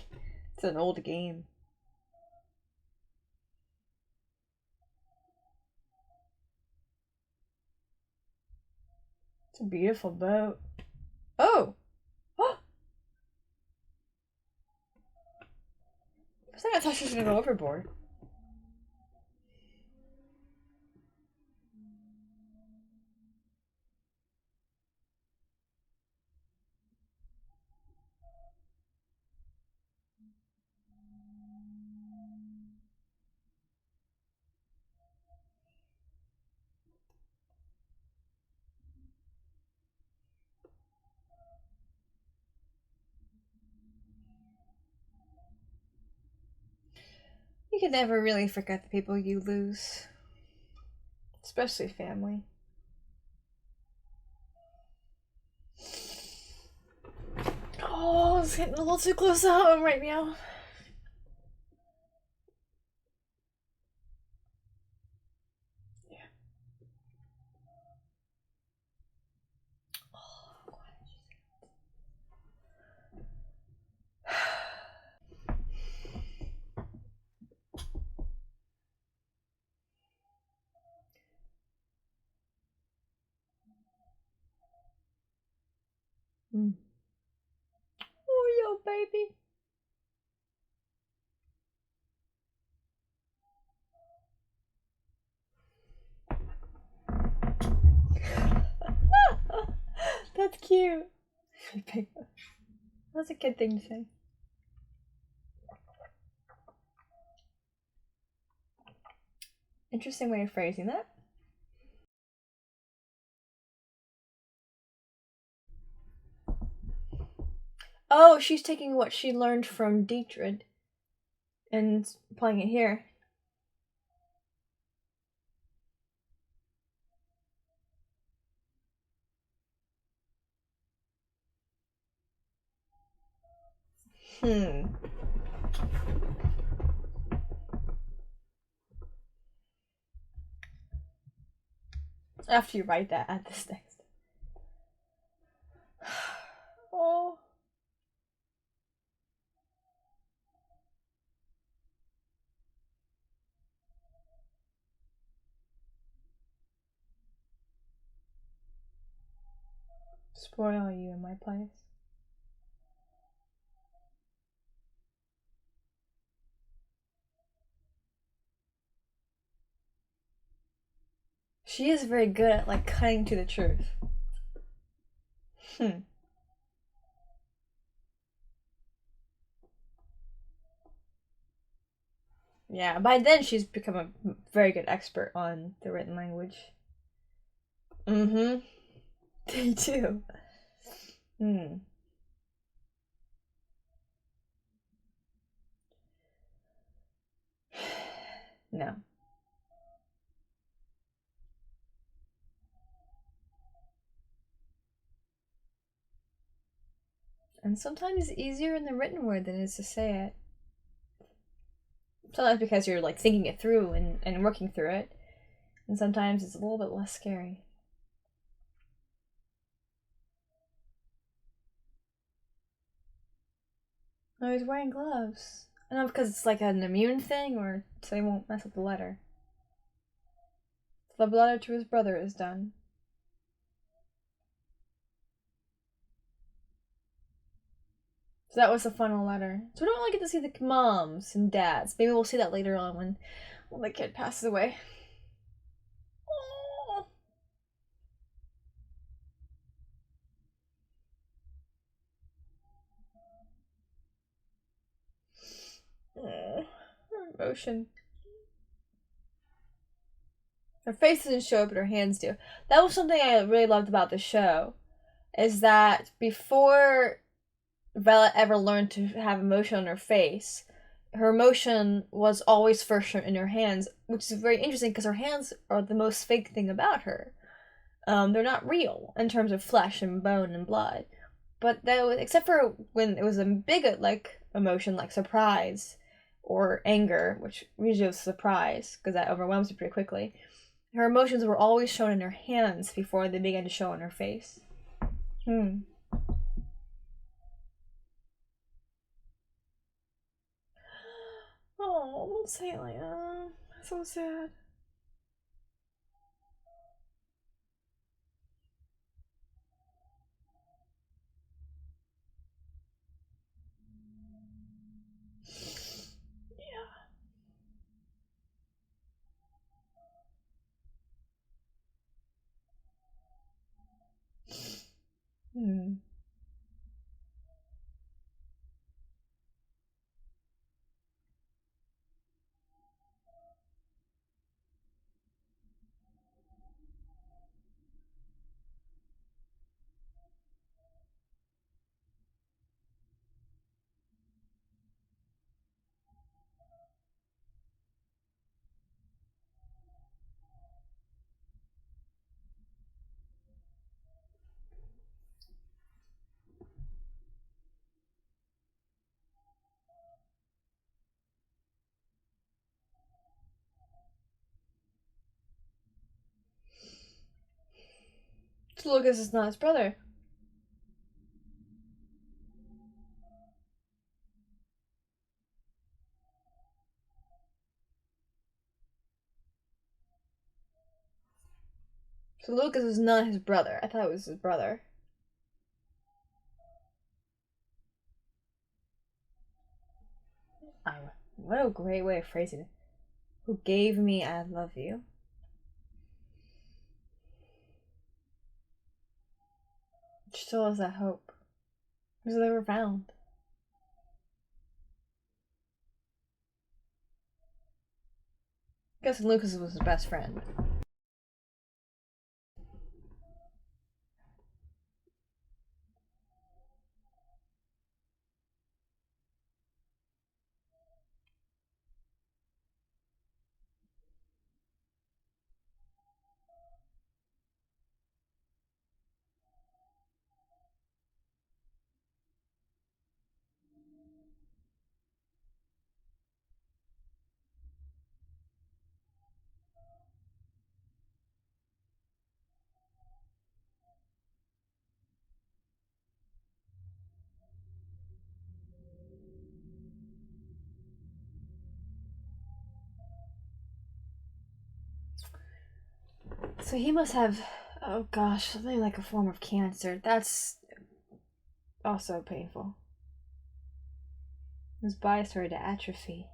Speaker 1: It's an old game. It's a beautiful boat. Oh! Oh! For a second I thought she was gonna go overboard. You can never really forget the people you lose. Especially family. Oh, it's getting a little too close to home right now. Yeah. Oh, mm. Oh, yo, baby. That's cute. That's a good thing to say. Interesting way of phrasing that. Oh, she's taking what she learned from Dietrich and applying it here. Hmm. After you write that, add this next. Oh. Spoil you in my place. She is very good at like cutting to the truth. Hmm. Yeah, by then she's become a very good expert on the written language. Mm-hmm. They do. Hmm. No. And sometimes it's easier in the written word than it is to say it. Sometimes because you're like thinking it through and working through it. And sometimes it's a little bit less scary. Oh, he's wearing gloves. I don't know because it's like an immune thing or so he won't mess up the letter. The letter to his brother is done. So that was the final letter. So we don't really get to see the moms and dads. Maybe we'll see that later on when the kid passes away. Oh, oh, her emotion. Her face doesn't show, but her hands do. That was something I really loved about the show. Is that before Bella ever learned to have emotion on her face, her emotion was always first in her hands, which is very interesting because her hands are the most fake thing about her. They're not real in terms of flesh and bone and blood. But that was, except for when it was a big like emotion like surprise or anger, which usually was surprise because that overwhelms you pretty quickly. Her emotions were always shown in her hands before they began to show on her face. Hmm. Oh, don't say it like that. So sad. Yeah. Hmm. So Lucas is not his brother. So Lucas is not his brother. I thought it was his brother. I, what a great way of phrasing it. Who gave me I love you. Which still has that hope. Because they were found. I guess Lucas was his best friend. So he must have, oh gosh, something like a form of cancer. That's also painful. His body started to atrophy.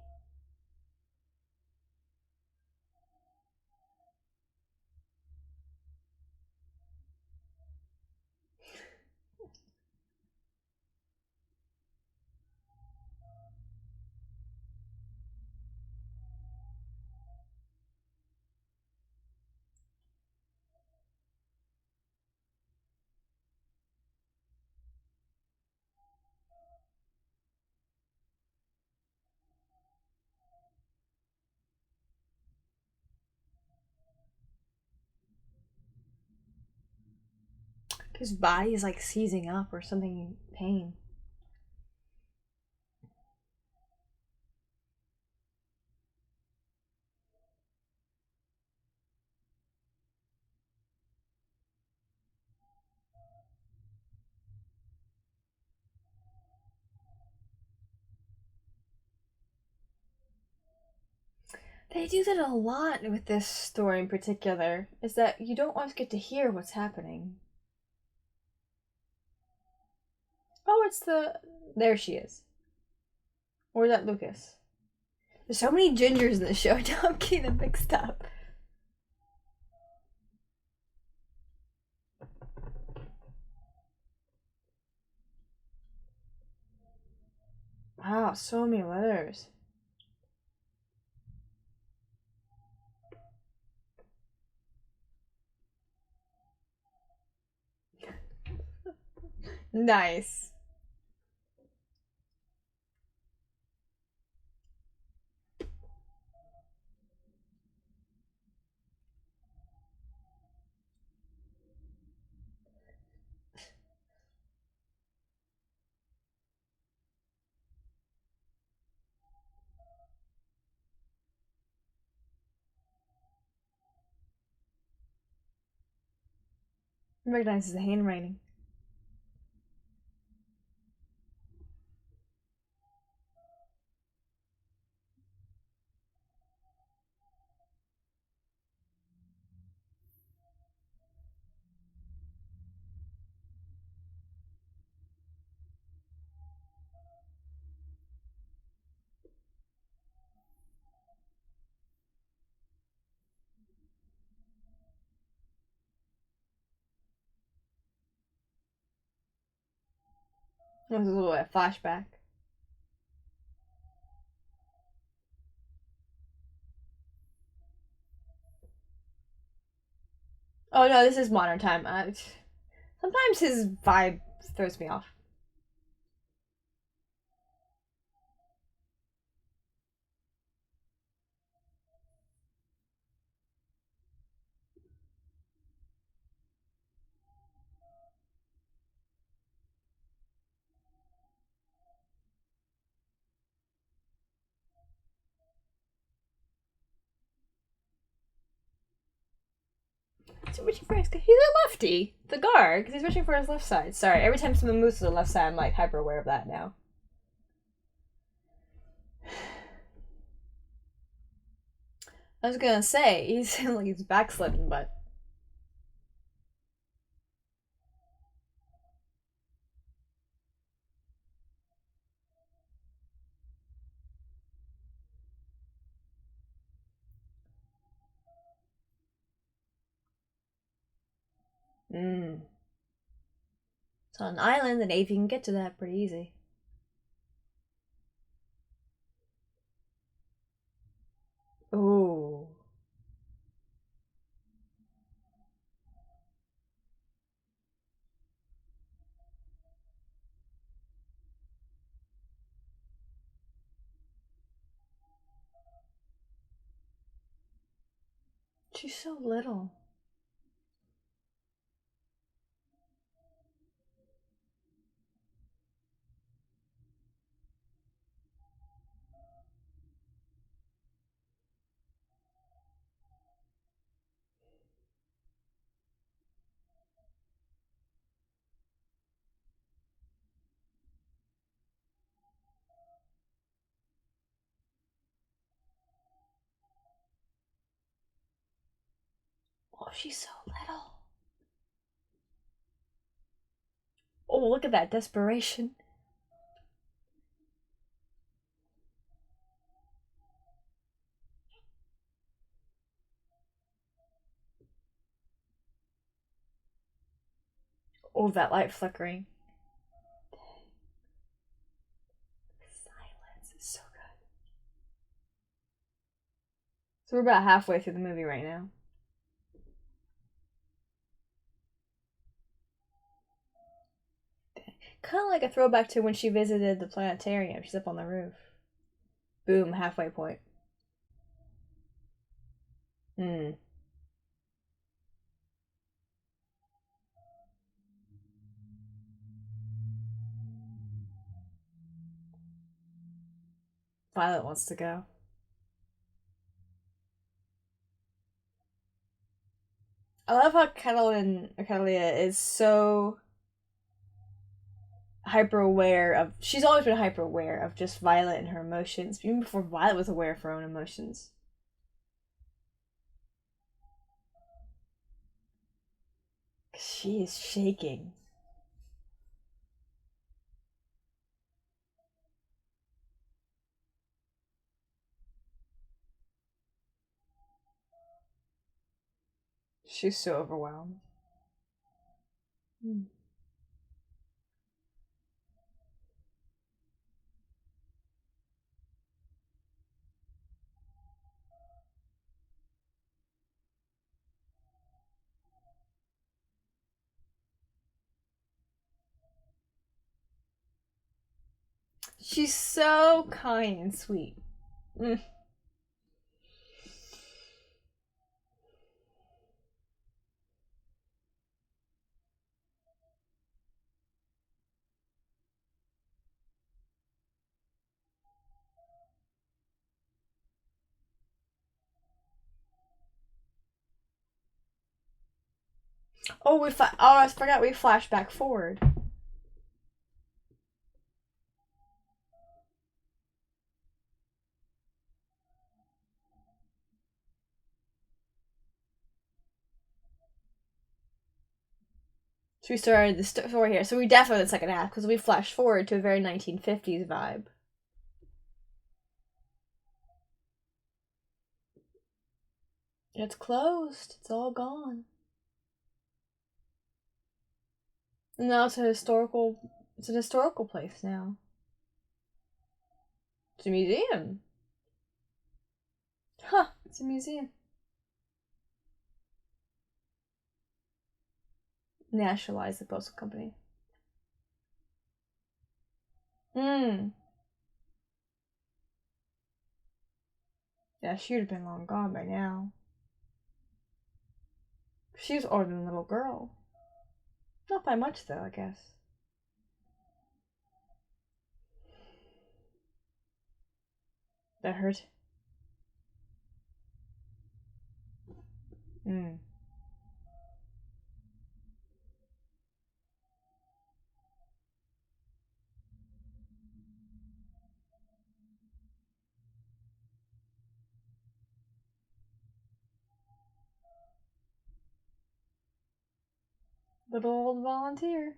Speaker 1: His body is like seizing up or something in pain. They do that a lot with this story in particular, is that you don't always get to hear what's happening. Oh, it's the... There she is. Or is that Lucas? There's so many gingers in this show, now I'm getting them mixed up. Wow, so many letters. Nice. Recognizes the handwriting. This is a little flashback. Oh no, this is modern time. Sometimes his vibe throws me off. So reaching for his... He's a lefty. The guard, because he's reaching for his left side. Sorry, every time someone moves to the left side, I'm like hyper aware of that now. I was gonna say, he's like he's backsliding, but... It's on an island, the Navy can get to that pretty easy. Ooh. She's so little. Oh, she's so little. Oh, look at that desperation. Oh, that light flickering. Silence is so good. So we're about halfway through the movie right now. Kind of like a throwback to when she visited the planetarium. She's up on the roof. Boom, halfway point. Violet wants to go. I love how Catalina is so hyper aware of. She's always been hyper aware of just Violet and her emotions, even before Violet was aware of her own emotions. She is shaking. She's so overwhelmed. She's so kind and sweet. Mm. Oh, I forgot we flash back forward. So we started the story here. So we definitely the second half because we flashed forward to a very 1950s vibe. It's closed. It's all gone. And now it's a historical. It's an historical place now. It's a museum. Huh? It's a museum. Nationalize the postal company. Hmm. Yeah, she would have been long gone by now. She was older than a little girl. Not by much, though, I guess. That hurt. Hmm. Little old volunteer.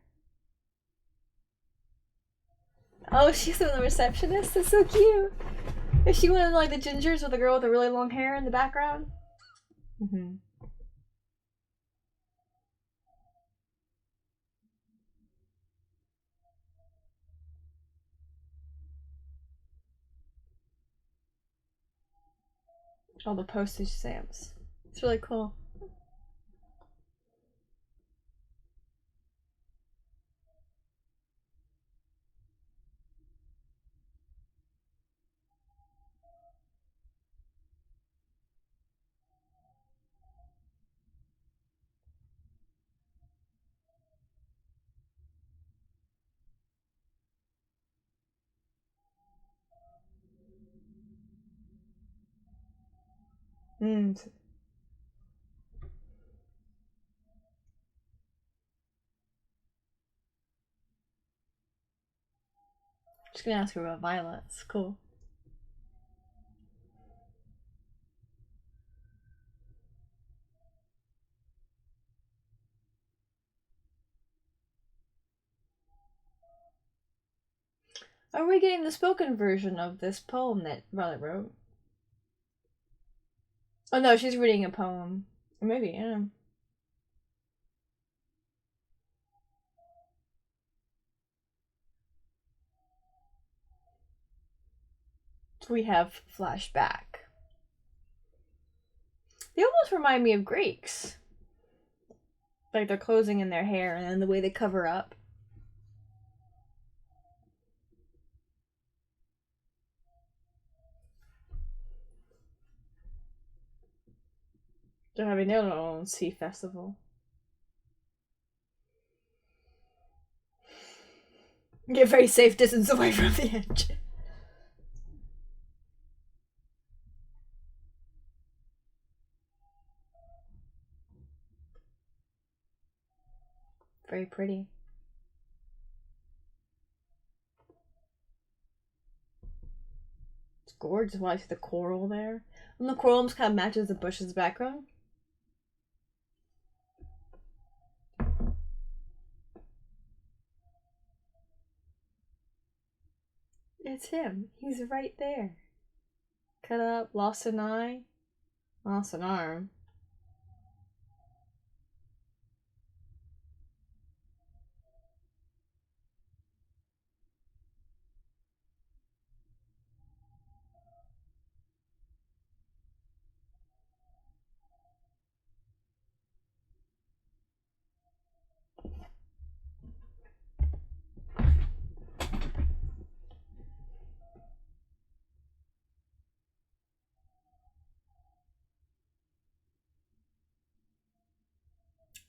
Speaker 1: Oh, she's the receptionist? That's so cute. Is she one of like the gingers with the girl with the really long hair in the background? Mm-hmm. All the postage stamps. It's really cool. Mm. Just gonna ask her about Violet. It's cool. Are we getting the spoken version of this poem that Violet wrote? Oh no, she's reading a poem. Or maybe, yeah. We have flashback. They almost remind me of Greeks. Like they're closing in their hair and then the way they cover up. They're having their own sea festival. Get very safe distance away from the edge. Very pretty. It's gorgeous. Why, I see the coral there. And the coral almost kind of matches the bushes background. It's him. He's right there. Cut up, lost an eye, lost an arm.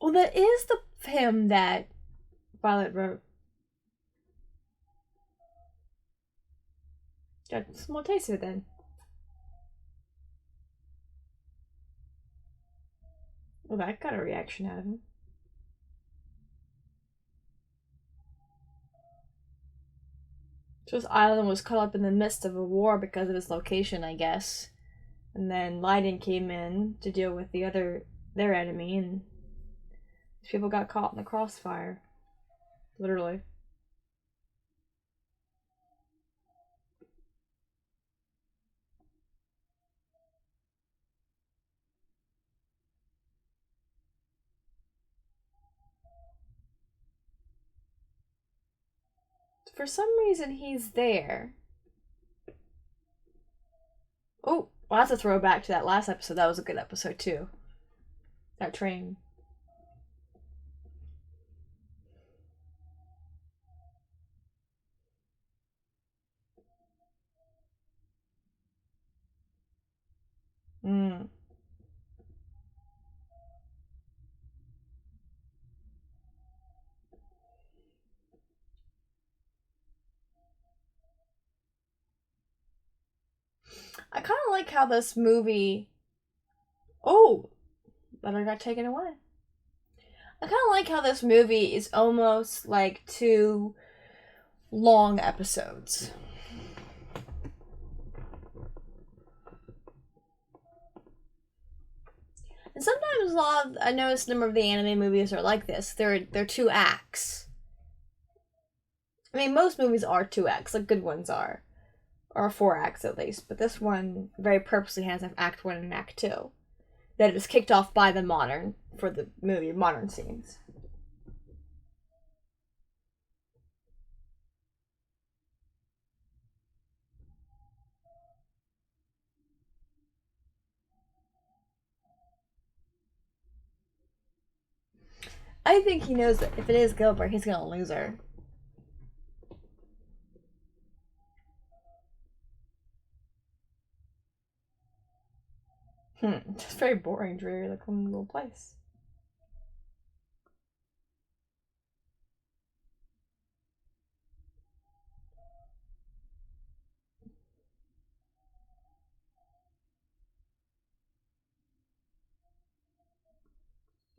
Speaker 1: Well, that is the hymn that Violet wrote. Got a small taste of it then. Well, that got a reaction out of him. So this island was caught up in the midst of a war because of its location, I guess. And then Leiden came in to deal with their enemy, and these people got caught in the crossfire. Literally. For some reason, he's there. Oh, well, that's a throwback to that last episode. That was a good episode, too. That train. Mm. I kind of like how this movie... Oh! But I got taken away. I kind of like how this movie is almost like 2 long episodes. And sometimes I notice a number of the anime movies are like this. They're 2 acts. I mean, most movies are 2 acts, like good ones are. Or 4 acts at least. But this one very purposely has an act 1 and act 2. That is kicked off by the modern scenes. I think he knows that if it is Gilbert, he's gonna lose her. It's very boring, dreary, like one little place.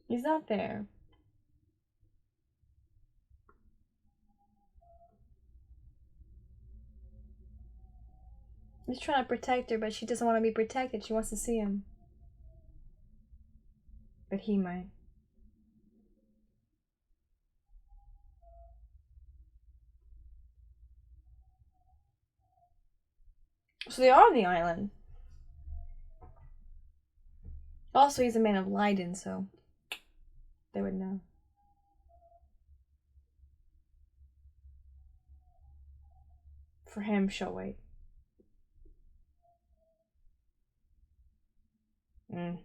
Speaker 1: He's not there. He's trying to protect her, but she doesn't want to be protected. She wants to see him. But he might. So they are on the island. Also, he's a man of Leiden, so they would know. For him, she'll wait. Mm.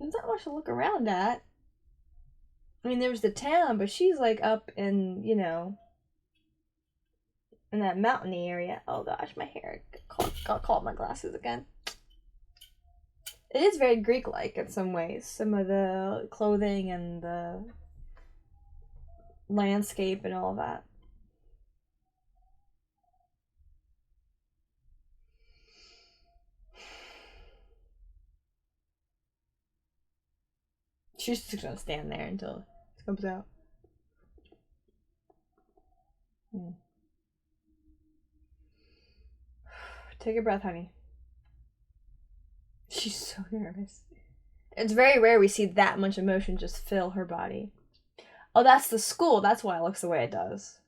Speaker 1: There's not much to look around at. I mean, there's the town, but she's like up in, in that mountainy area. Oh gosh, my hair got caught in my glasses again. It is very Greek-like in some ways. Some of the clothing and the landscape and all that. She's just gonna stand there until it comes out. Take a breath, honey. She's so nervous. It's very rare we see that much emotion just fill her body. Oh, that's the school. That's why it looks the way it does.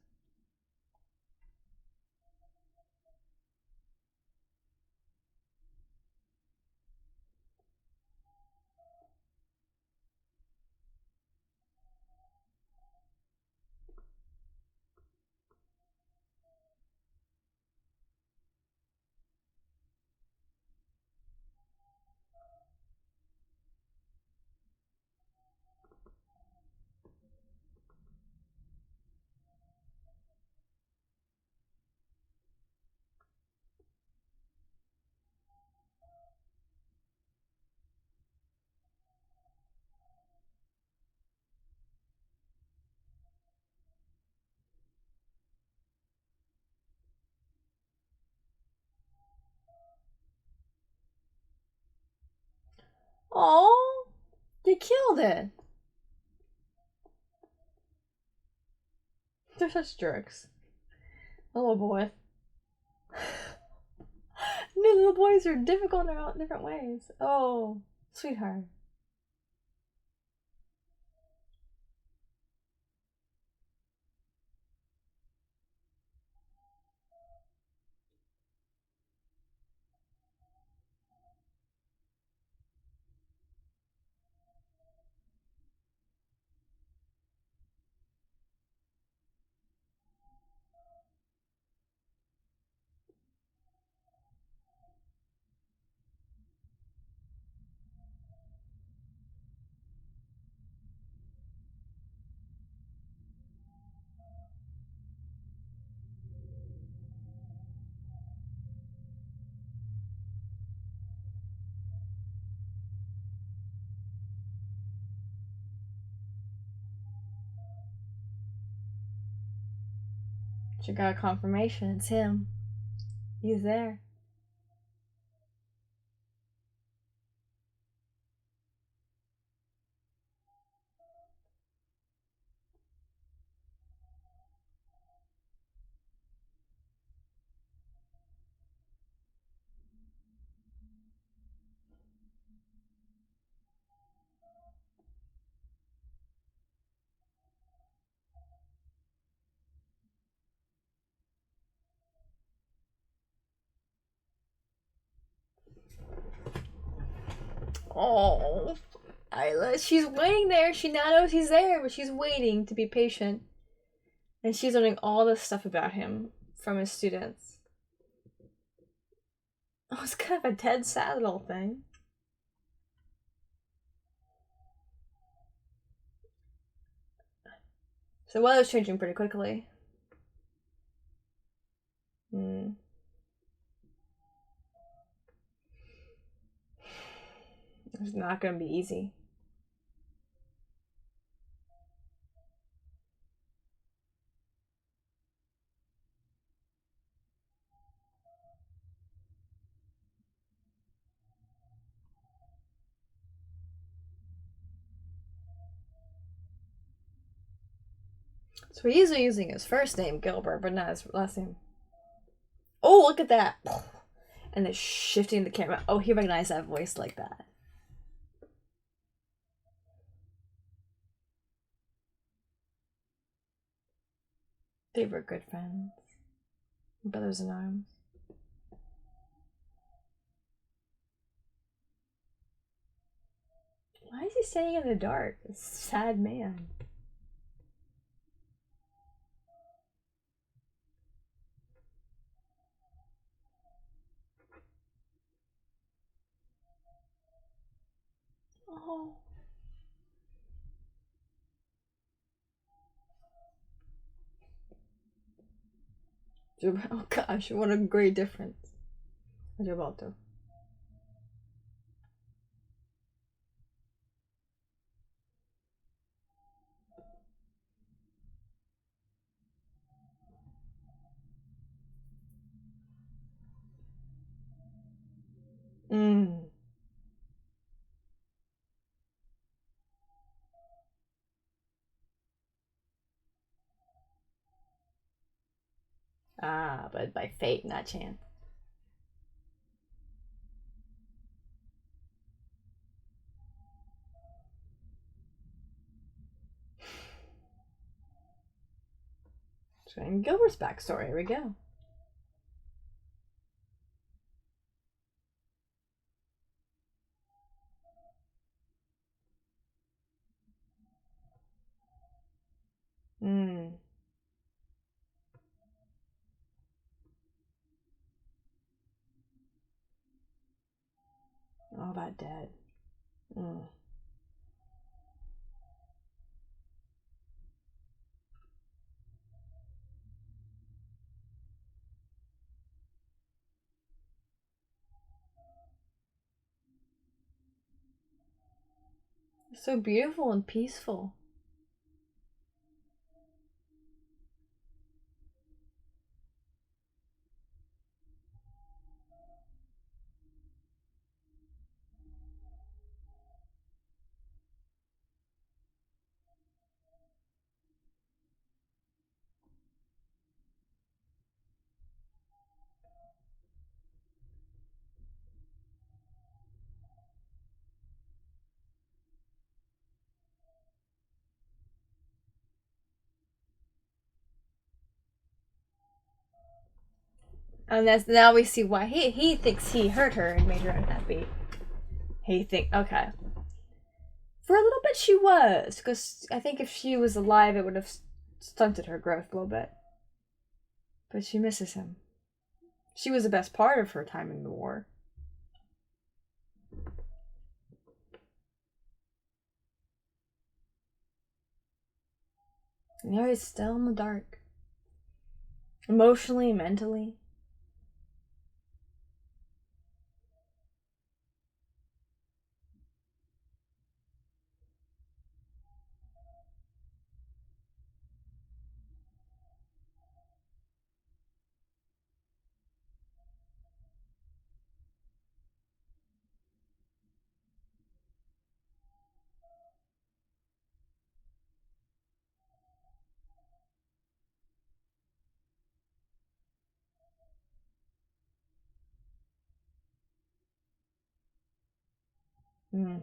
Speaker 1: Oh, they killed it. They're such jerks. Oh, little boy. New little boys are difficult in their different ways. Oh, sweetheart. She got a confirmation. It's him. He's there. Oh, Isla. She's waiting there. She now knows he's there, but she's waiting to be patient. And she's learning all this stuff about him from his students. Oh, it's kind of a Ted Saddle thing. So the weather's changing pretty quickly. It's not gonna be easy. So we're usually using his first name, Gilbert, but not his last name. Oh, look at that! And they're shifting the camera. Oh, he recognized that voice like that. They were good friends. Brothers in arms. Why is he standing in the dark? A sad man. Oh. Oh gosh, what a great difference. Gibraltar. Ah, but by fate, not chance. And Gilbert's backstory. Here we go. Hmm. All that dead. Mm. So beautiful and peaceful. And that's now we see why he thinks he hurt her and made her unhappy. He think okay. For a little bit she was, because I think if she was alive it would have stunted her growth a little bit. But she misses him. She was the best part of her time in the war. And now he's still in the dark. Emotionally, mentally. Mm,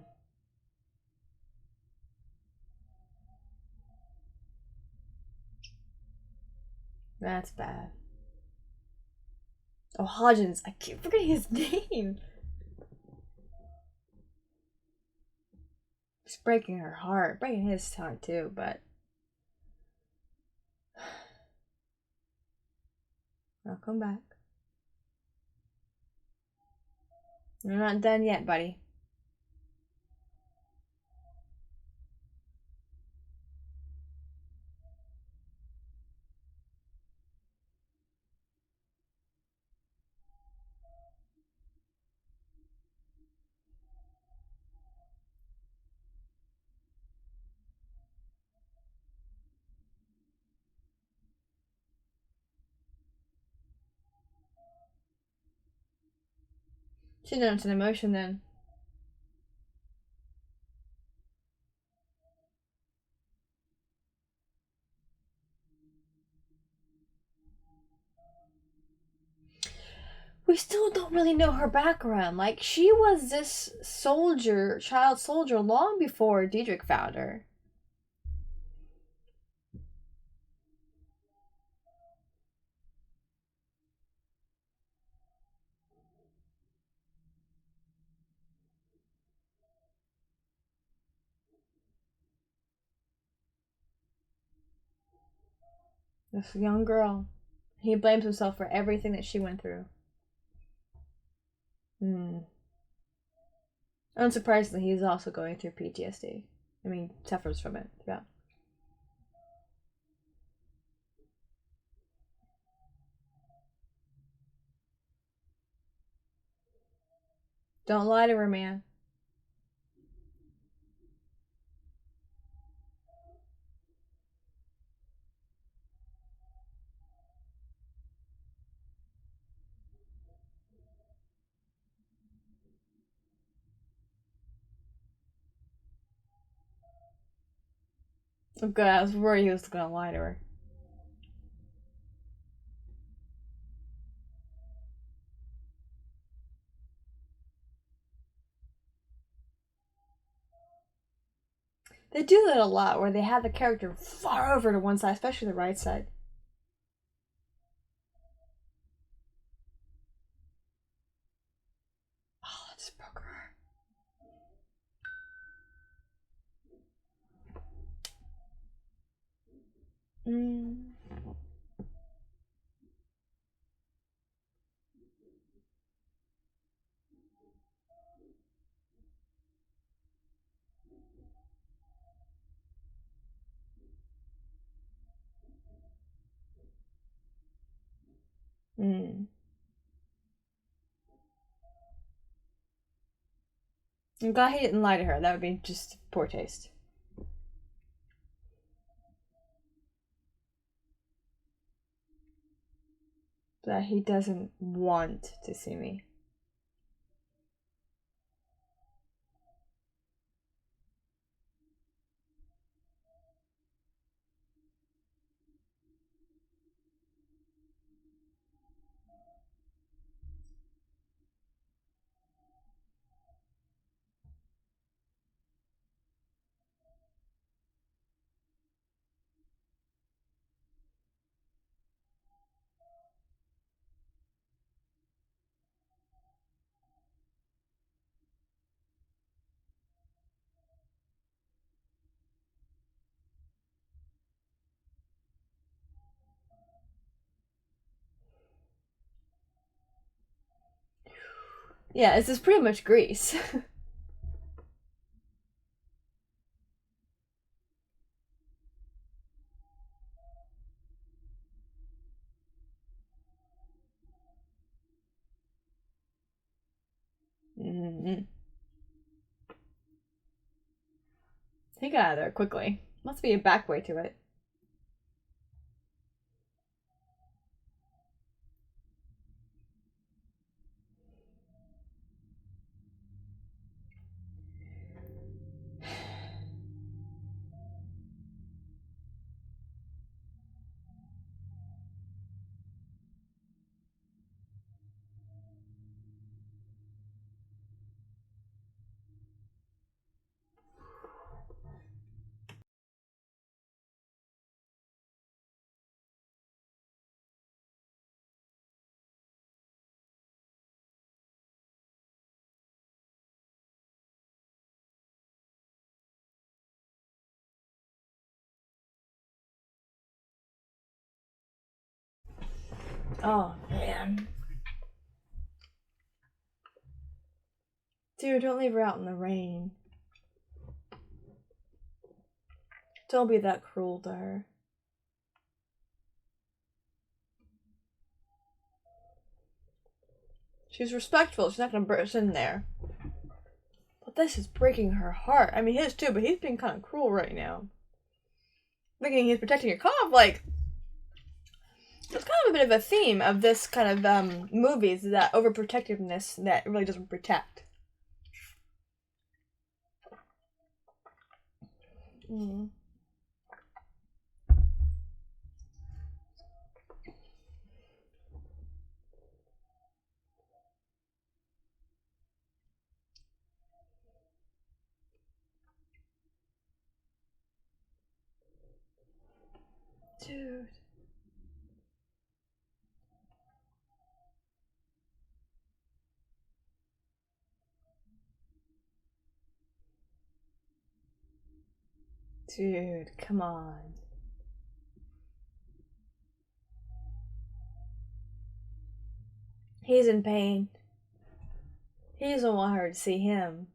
Speaker 1: that's bad. Oh, Hodgins. I keep forgetting his name. It's breaking her heart. Breaking his heart, too, but... I'll come back. You're not done yet, buddy. She knows it's an emotion then. We still don't really know her background. Like, she was this soldier, child soldier, long before Diedrich found her. This young girl. He blames himself for everything that she went through. Hmm. Unsurprisingly, he's also going through PTSD. I mean, suffers from it. Yeah. Don't lie to her, man. Oh, God, I was worried he was gonna lie to her. They do that a lot, where they have the character far over to one side, especially the right side. Oh, that just broke her heart. Mm. Mm. I'm glad he didn't lie to her. That would be just poor taste. That he doesn't want to see me. Yeah, this is pretty much Grease. Mm-hmm. He got out of there quickly. Must be a back way to it. Oh, man. Dude, don't leave her out in the rain. Don't be that cruel to her. She's respectful. She's not gonna burst in there. But this is breaking her heart. I mean, his too, but he's being kind of cruel right now. Thinking he's protecting your calf, like... It's kind of a bit of a theme of this kind of movies, that overprotectiveness that really doesn't protect. Mm. Dude. Dude, come on. He's in pain. He doesn't want her to see him.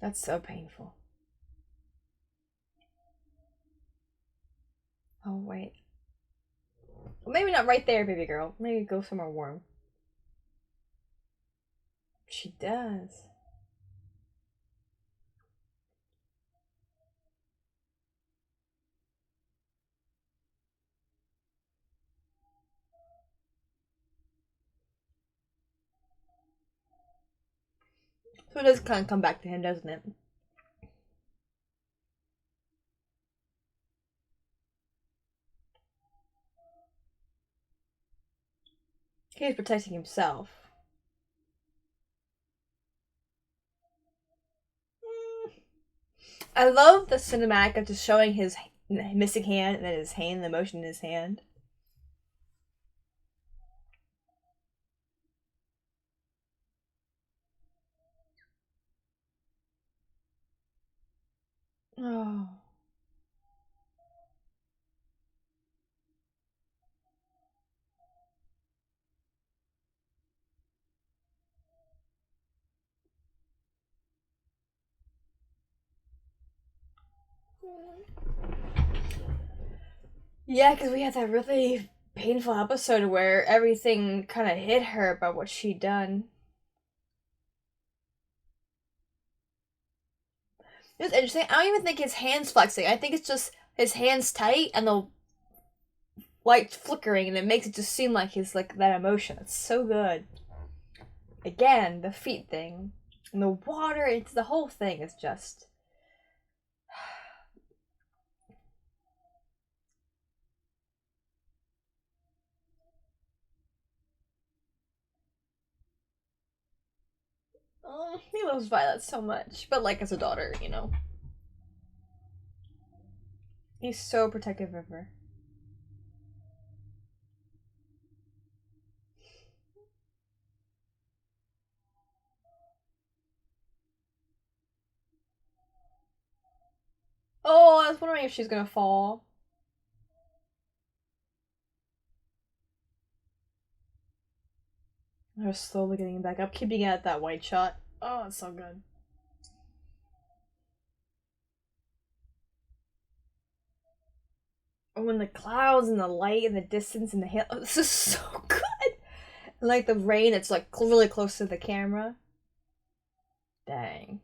Speaker 1: That's so painful. Oh, wait. Well, maybe not right there, baby girl. Maybe go somewhere warm. She does. So it does kind of come back to him, doesn't it? He's protecting himself. I love the cinematic of just showing his missing hand and then his hand, the motion in his hand. Oh. Yeah, because we had that really painful episode where everything kind of hit her about what she'd done. It's interesting. I don't even think his hands flexing. I think it's just his hands tight and the light flickering, and it makes it just seem like he's like that emotion. It's so good. Again, the feet thing, and the water. It's the whole thing is just. Oh, he loves Violet so much, but like as a daughter, you know. He's so protective of her. Oh, I was wondering if she's gonna fall. They're slowly getting back up, keeping at that white shot. Oh, it's so good. And when the clouds and the light and the distance and the hill, oh, this is so good. And like the rain, it's like really close to the camera. Dang.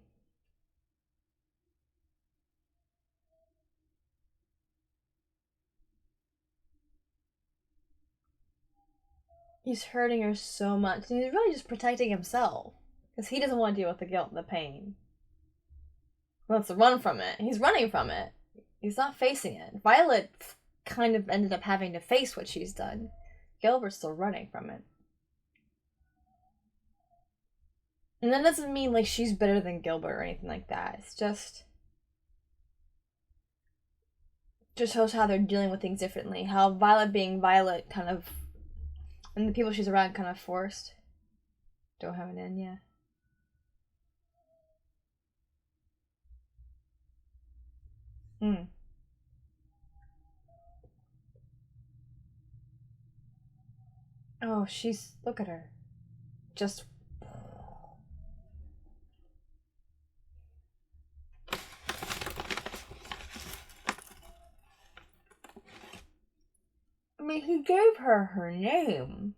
Speaker 1: He's hurting her so much. And he's really just protecting himself. Because he doesn't want to deal with the guilt and the pain. He wants to run from it. He's running from it. He's not facing it. Violet kind of ended up having to face what she's done. Gilbert's still running from it. And that doesn't mean like she's better than Gilbert or anything like that. It's just shows how they're dealing with things differently. How Violet being Violet kind of and the people she's around kind of forced. Don't have an end, yeah. Mm. Oh, she's look at her. Just I mean, he gave her her name.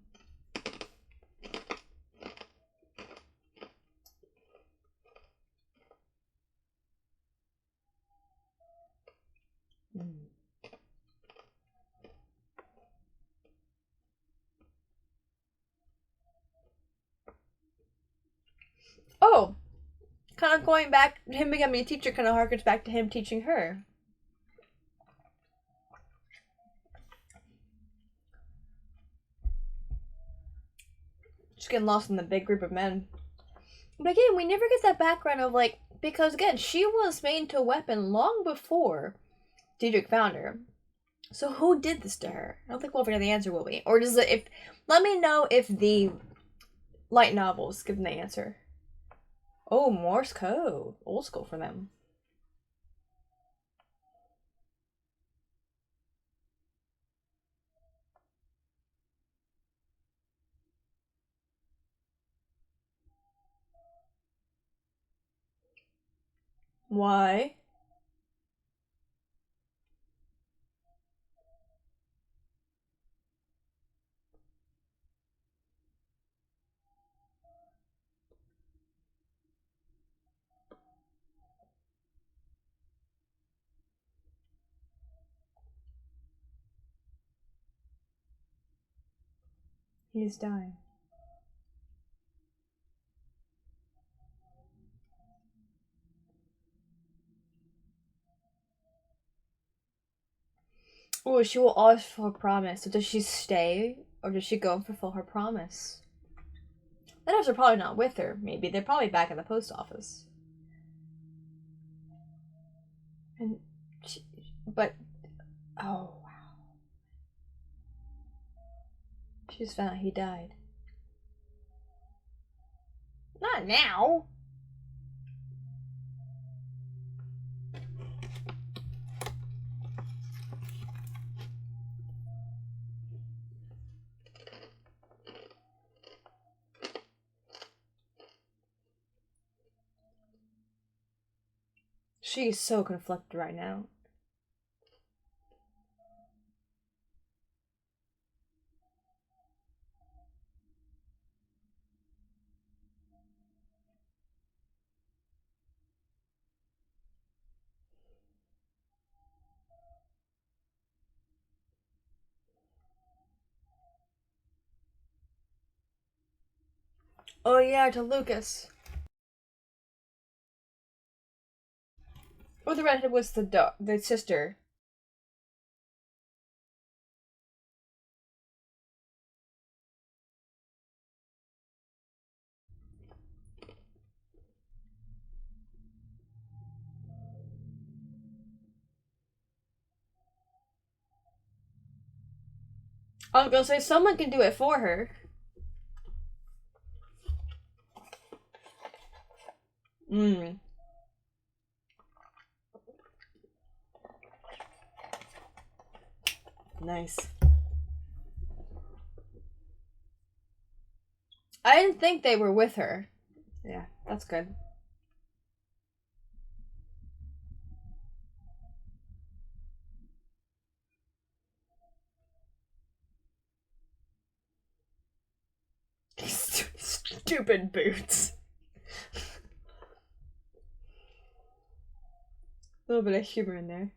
Speaker 1: Mm. Oh, kind of going back, him becoming a teacher kind of harkens back to him teaching her. Just getting lost in the big group of men. But again, we never get that background of like, because again, she was made into a weapon long before Diedrich found her. So who did this to her? I don't think we'll ever know the answer, will we? Or does it, if, let me know if the light novels give them the answer. Oh, Morse code. Old school for them. Why? He's dying. Oh, she will always fulfill her promise. So does she stay Or did she go and fulfill her promise? Letters are probably not with her. Maybe they're probably back at the post office. And she, but oh wow, she just found out he died. Not now. She's so conflicted right now. Oh yeah, to Lucas. Oh, the redhead was the sister. I was gonna say someone can do it for her. Mmm. Nice. I didn't think they were with her. Yeah, that's good. Stupid boots. A little bit of humor in there.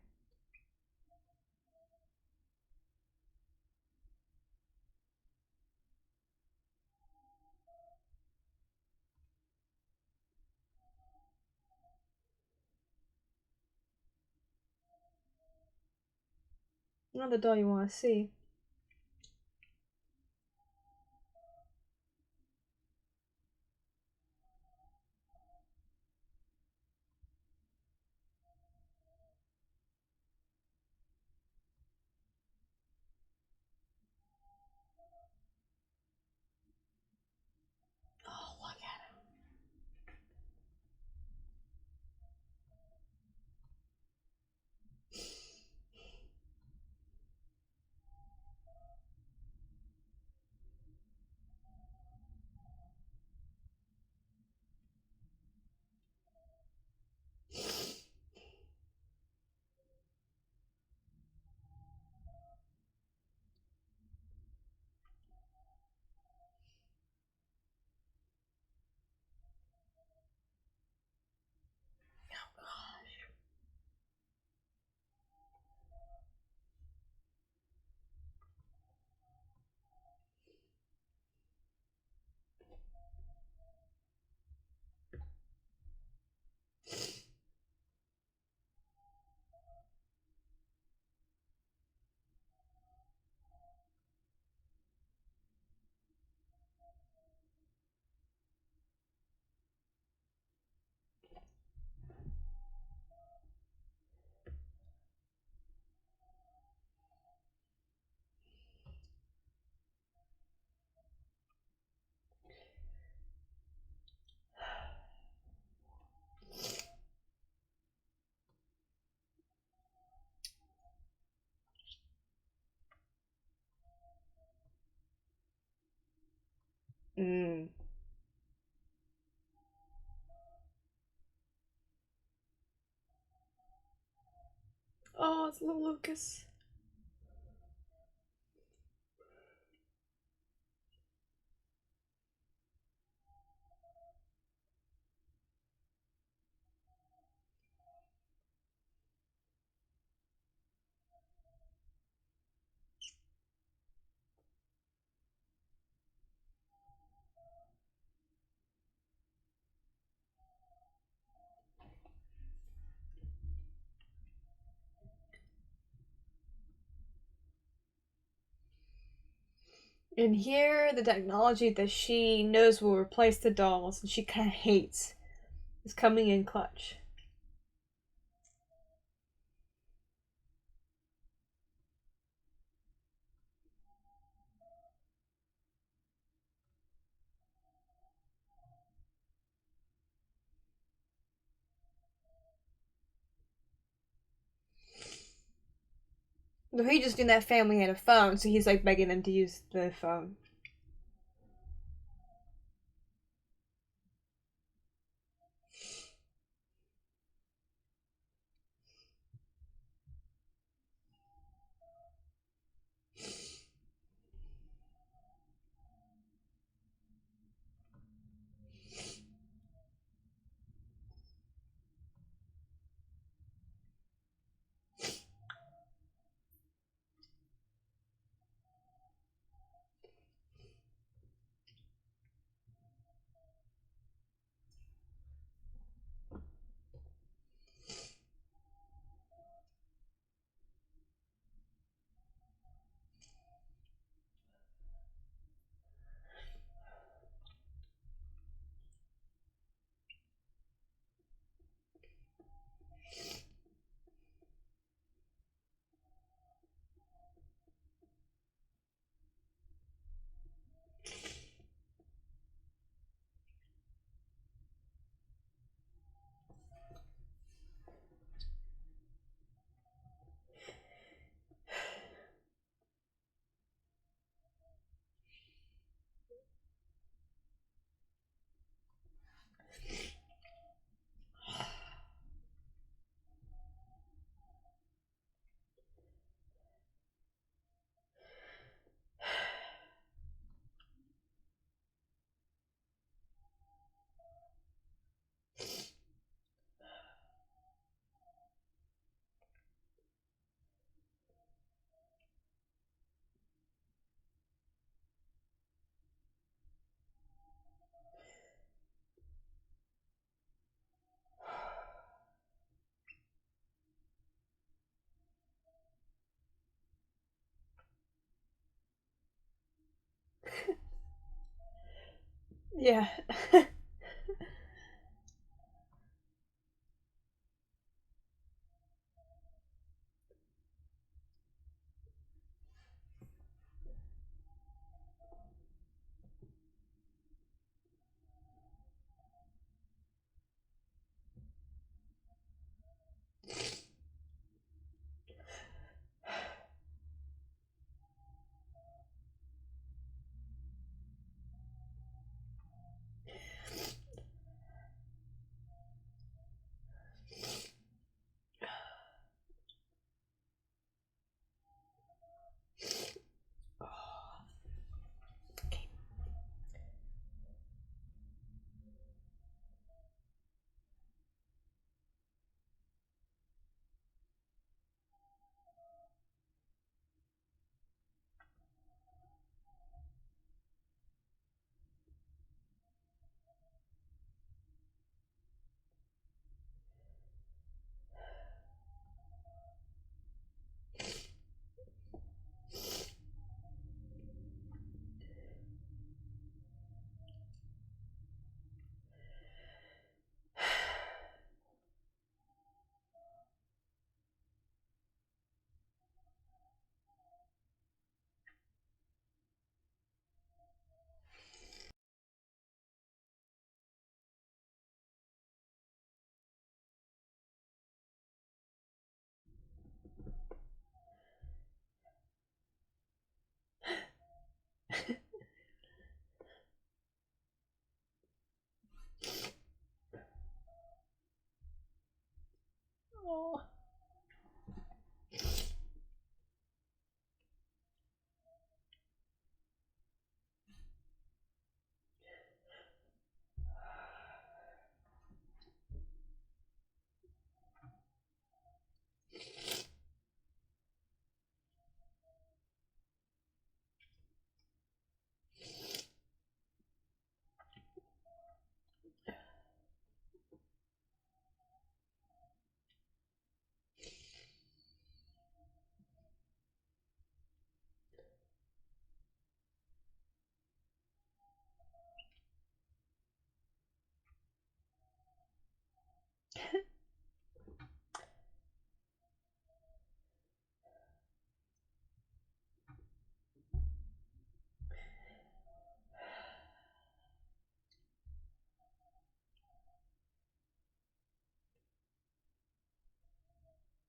Speaker 1: Not the doll you want to see. Oh, look at Mmm. Oh, it's little Lucas.
Speaker 2: And here, the technology that she knows will replace the dolls and she kind of hates is coming in clutch. Though he just knew that family had a phone, so he's like begging them to use the phone. Yeah.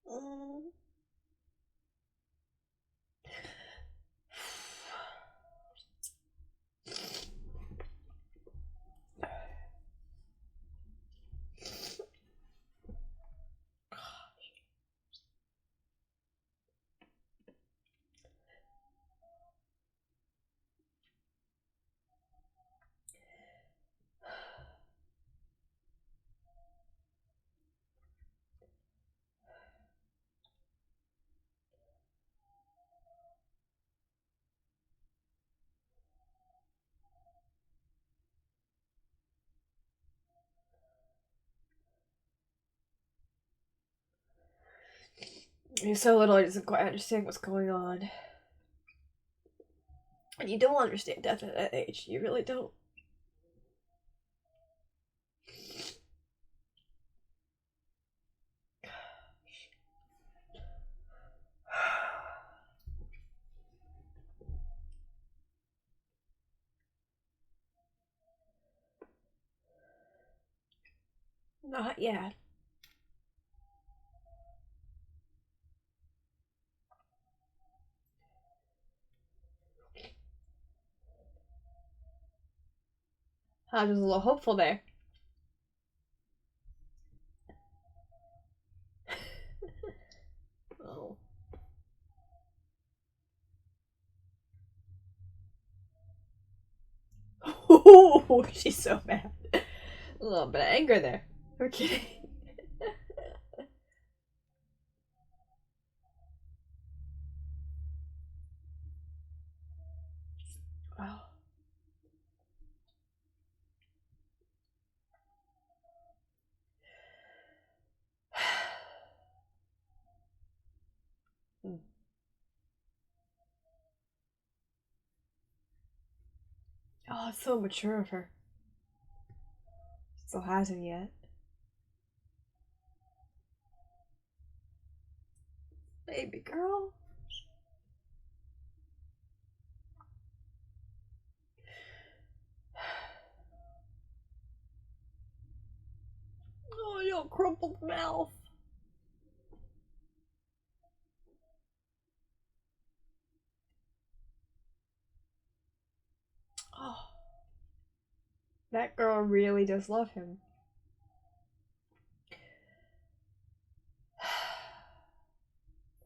Speaker 2: Mm. He's so little, he doesn't quite understand what's going on. And you don't understand death at that age. You really don't. Not yet. I was a little hopeful there. Oh. Oh, she's so mad. A little bit of anger there. We're kidding. Oh. Mm. Oh, it's so mature of her. Still hasn't yet. Baby girl. Oh, your crumpled mouth. Oh, that girl really does love him.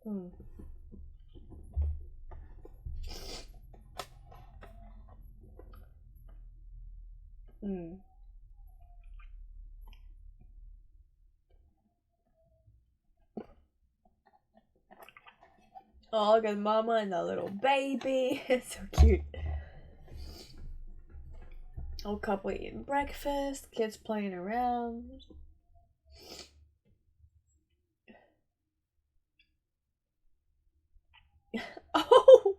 Speaker 2: Hmm. Hmm. Oh, look at Mama and the little baby. It's so cute. Old couple eating breakfast, kids playing around. Oh!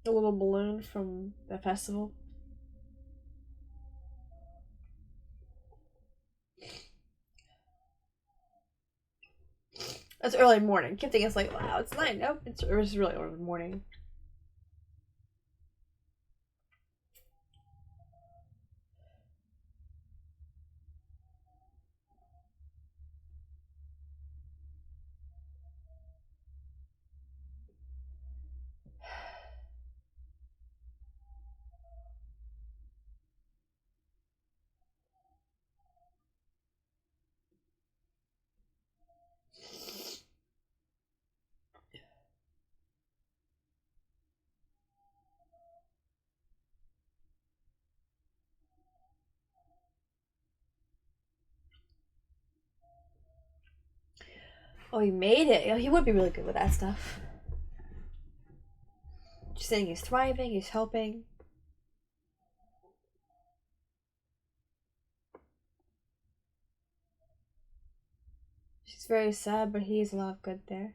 Speaker 2: The little balloon from the festival. It's early morning. Keep thinking it's like, wow, it's night. Nope, it's really early morning. Oh, he made it. Oh, he would be really good with that stuff. Just saying he's thriving, he's helping. She's very sad, but he's a lot of good there.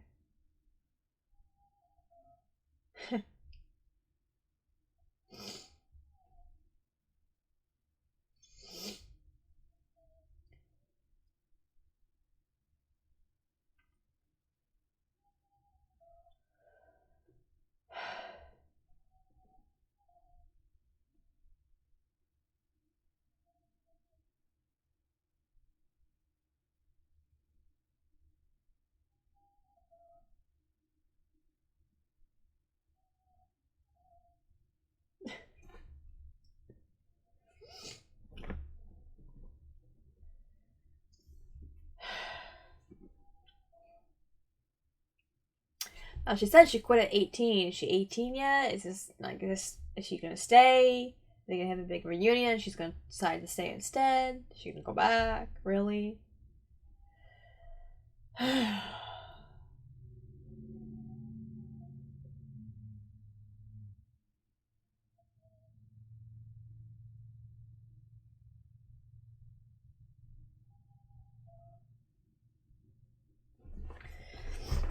Speaker 2: She said she quit at 18. Is she 18 yet? Is this like this? Is she gonna stay? Are they gonna have a big reunion? She's gonna decide to stay instead. Is she gonna go back? Really?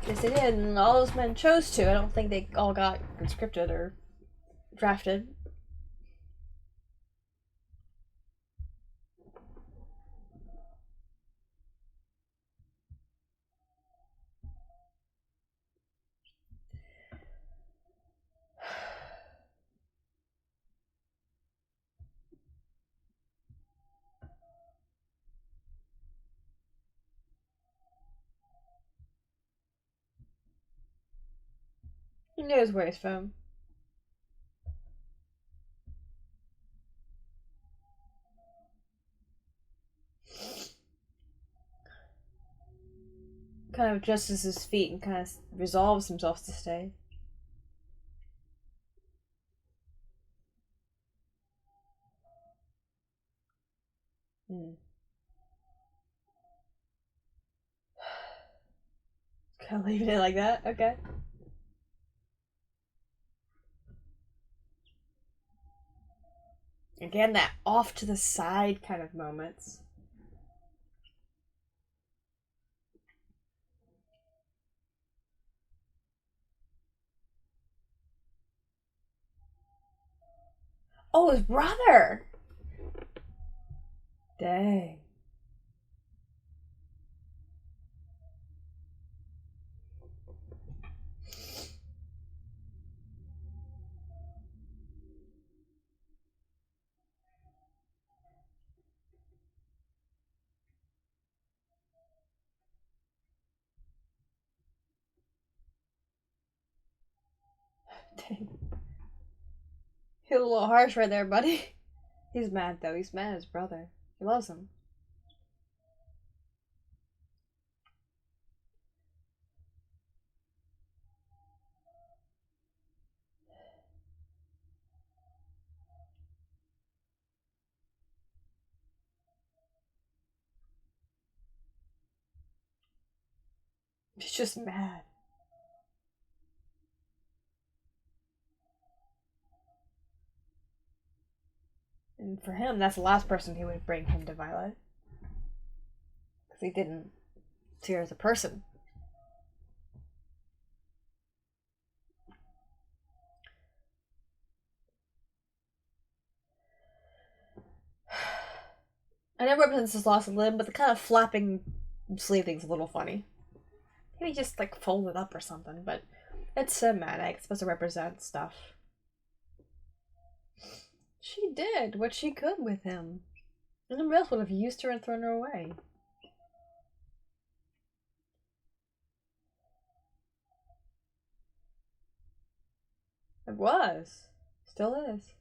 Speaker 2: Yes, they did, and all those men chose to. I don't think they all got conscripted or drafted. He knows where he's from. Kind of adjusts his feet and kind of resolves himself to stay. Hmm. Kind of leaving it like that. Okay. Again, that off to the side kind of moments. Oh, his brother! Dang. Dang. You're a little harsh right there, buddy. He's mad, though. He's mad at his brother. He loves him. He's just mad. And for him, that's the last person who would bring him to Violet. Because he didn't see her as a person. I know it represents his loss of limb, but the kind of flapping sleeve thing's a little funny. Maybe just like fold it up or something, but it's cinematic. It's supposed to represent stuff. She did what she could with him. And nobody else would have used her and thrown her away. It was. Still is.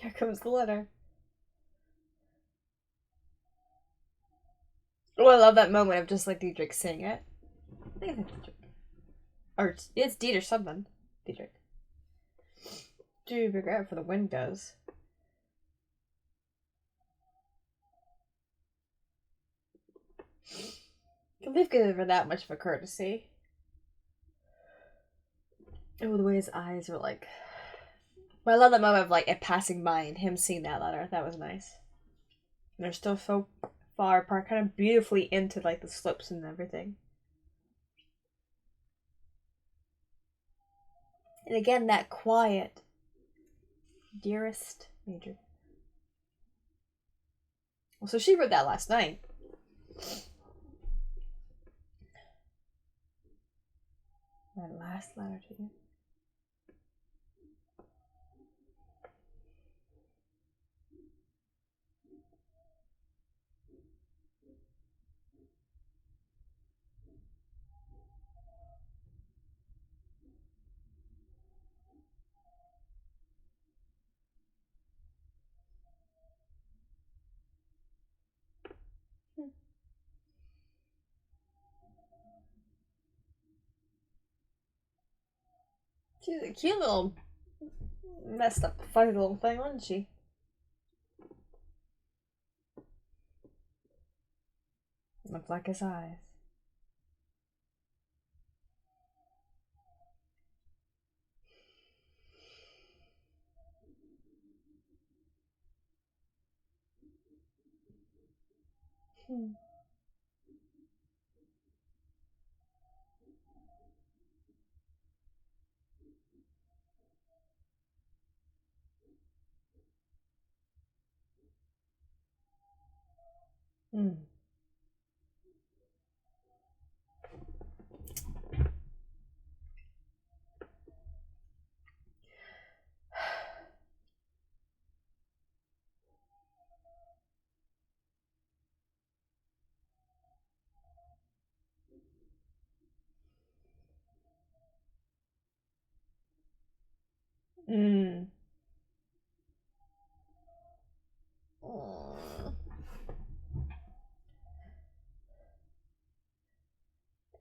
Speaker 2: Here comes the letter. Oh, I love that moment of just like Diedrich saying it. I think it's Diedrich. Or it's Dieter something. Diedrich. Do you regret for the wind does? We've given her that much of a courtesy. Oh, the way his eyes are like. But I love that moment of like it passing by and him seeing that letter. That was nice. And they're still so far apart, kind of beautifully into like the slips and everything. And again, that quiet, dearest Major. Well, so she wrote that last night. My last letter to you. She's a cute little, messed up, funny little thing, wasn't she? Looked like his eyes. Hmm. Hmm. Hmm. Mm.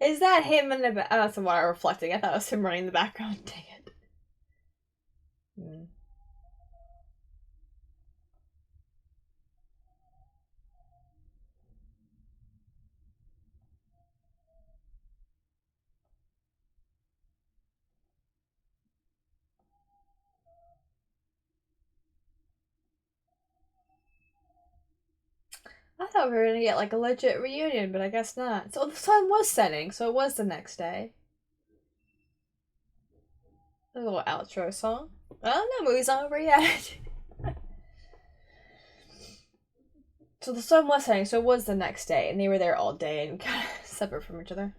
Speaker 2: Is that him in the back? Oh, that's the water reflecting. I thought it was him running in the background. Dang it. Hmm. I thought we were gonna get like a legit reunion, but I guess not. So the sun was setting, so it was the next day. A little outro song. Oh no, movie's not over yet. So the sun was setting, so it was the next day, and they were there all day and kind of separate from each other.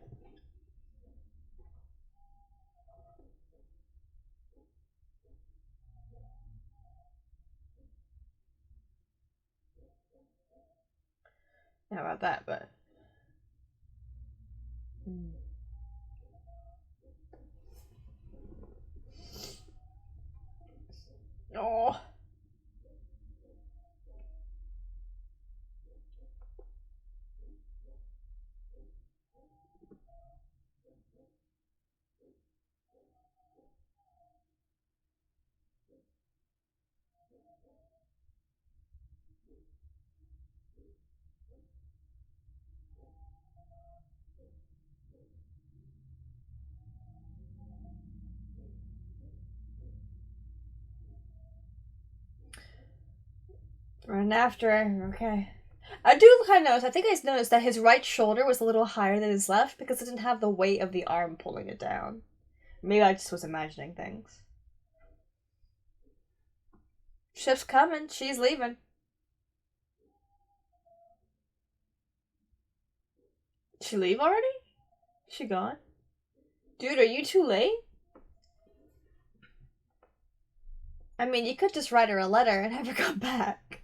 Speaker 2: How about that? But oh, run after her. Okay. I do kind of notice. I think I noticed that his right shoulder was a little higher than his left because it didn't have the weight of the arm pulling it down. Maybe I just was imagining things. Ship's coming. She's leaving. She leave already? She gone? Dude, are you too late? I mean, you could just write her a letter and have her come back.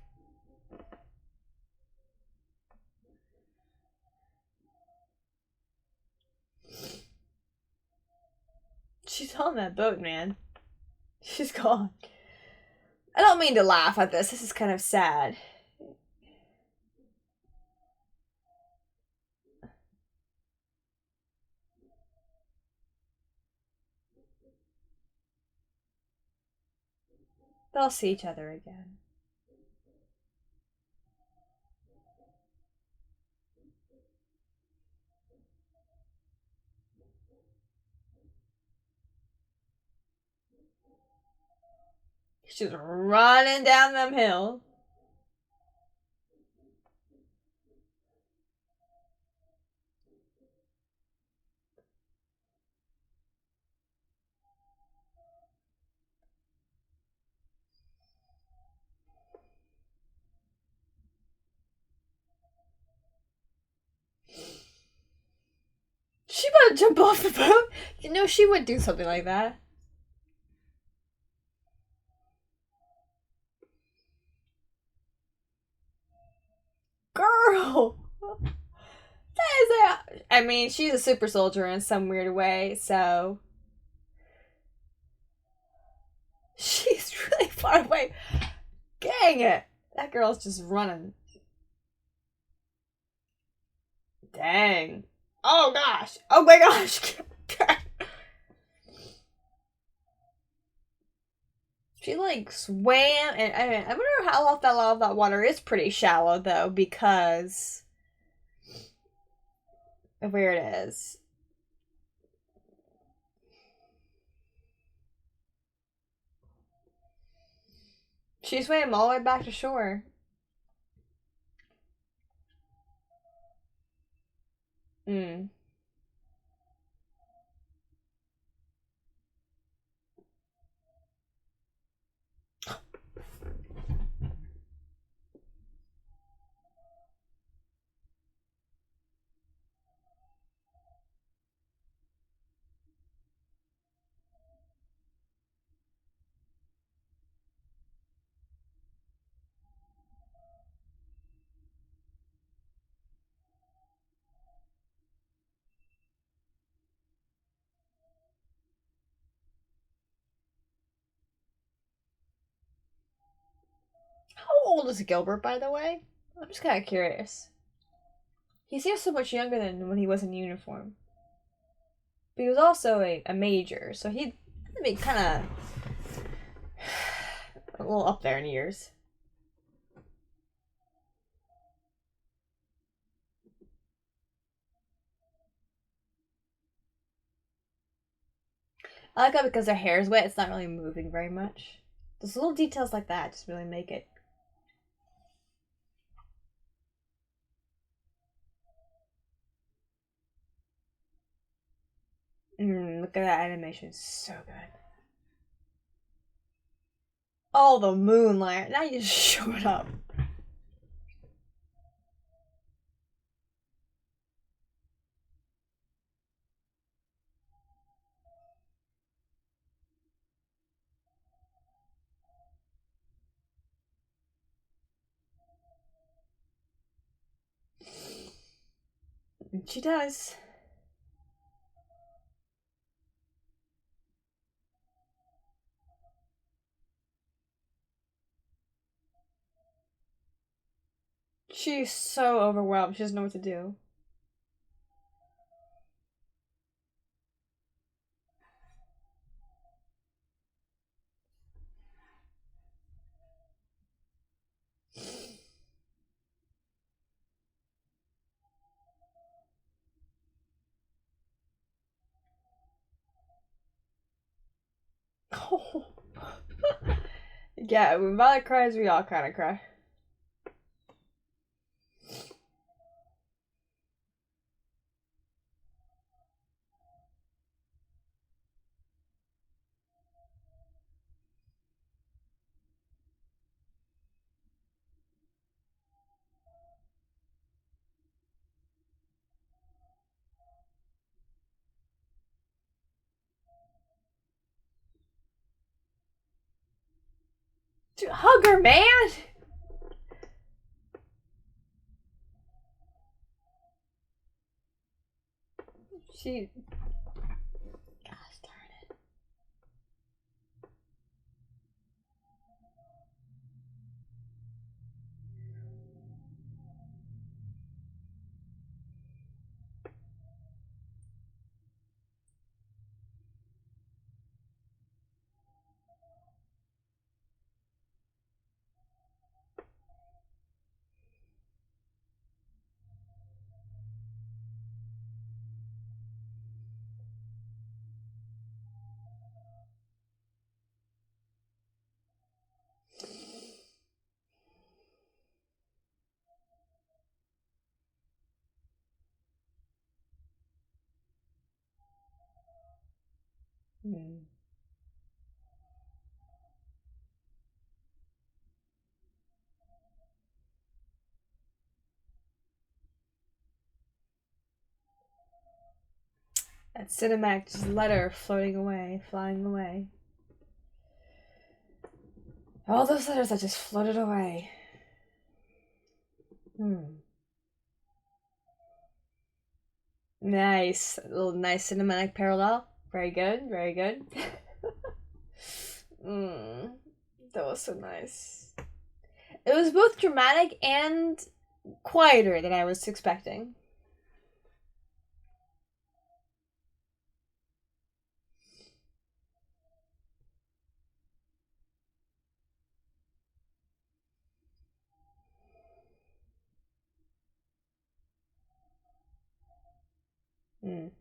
Speaker 2: She's on that boat, man. She's gone. I don't mean to laugh at this. This is kind of sad. They'll see each other again. She's running down them hills. She about to jump off the boat. You know, she would do something like that. Girl! That is a. I mean, she's a super soldier in some weird way, so. She's really far away. Dang it! That girl's just running. Dang. Oh gosh. Oh my gosh. She like swam, and I wonder how a lot of that water is pretty shallow though, because of where it is. She swam all the way back to shore. Hmm. How old is Gilbert, by the way? I'm just kind of curious. He seems so much younger than when he was in uniform. But he was also a major, so he'd be kind of a little up there in years. I like that because their hair is wet, it's not really moving very much. Those little details like that just really make it. Look at that animation, it's so good. Oh, the moonlight. Now you just showed up. And she does. She's so overwhelmed. She doesn't know what to do. Oh. Yeah, when Violet cries, we all kind of cry. Dude, hug her, man! She. Gosh darn it. Hmm. That cinematic just letter floating away, flying away. All those letters that just floated away. Nice. A little nice cinematic parallel. Very good, very good. That was so nice. It was both dramatic and quieter than I was expecting. Mm.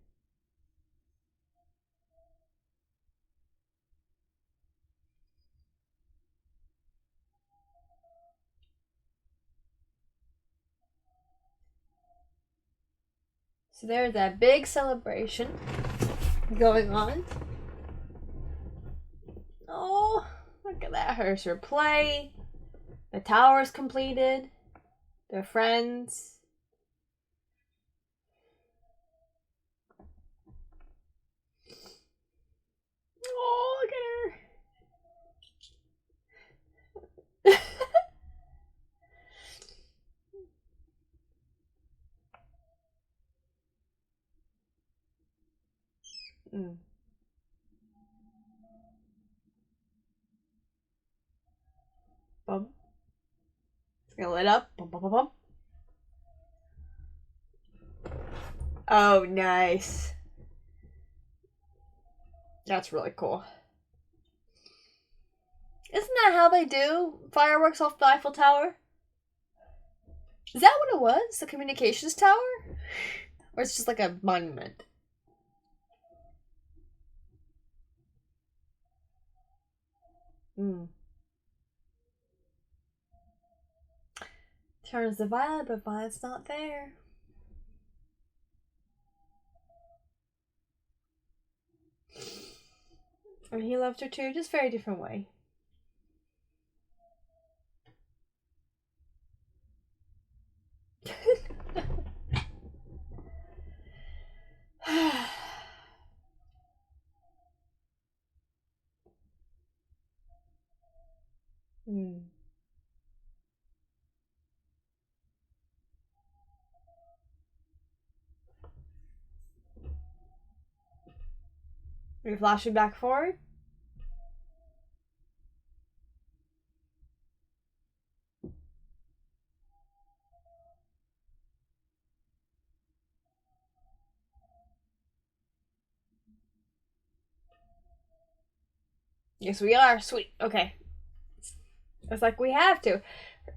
Speaker 2: So there's that big celebration going on. Oh, look at that. Here's her play. The tower's completed. They're friends. Oh, look at her. mm. Bum. It's gonna lit up. Bum, bum, bum, bum. Oh, nice. That's really cool. Isn't that how they do fireworks off the Eiffel Tower? Is that what it was? The communications tower? Or it's just like a monument? Hmm. Turns the violet, but violet's not there. And he loved her too, just very different way. hmm. Are you flashing back forward? Yes, we are. Sweet. Okay. It's like we have to.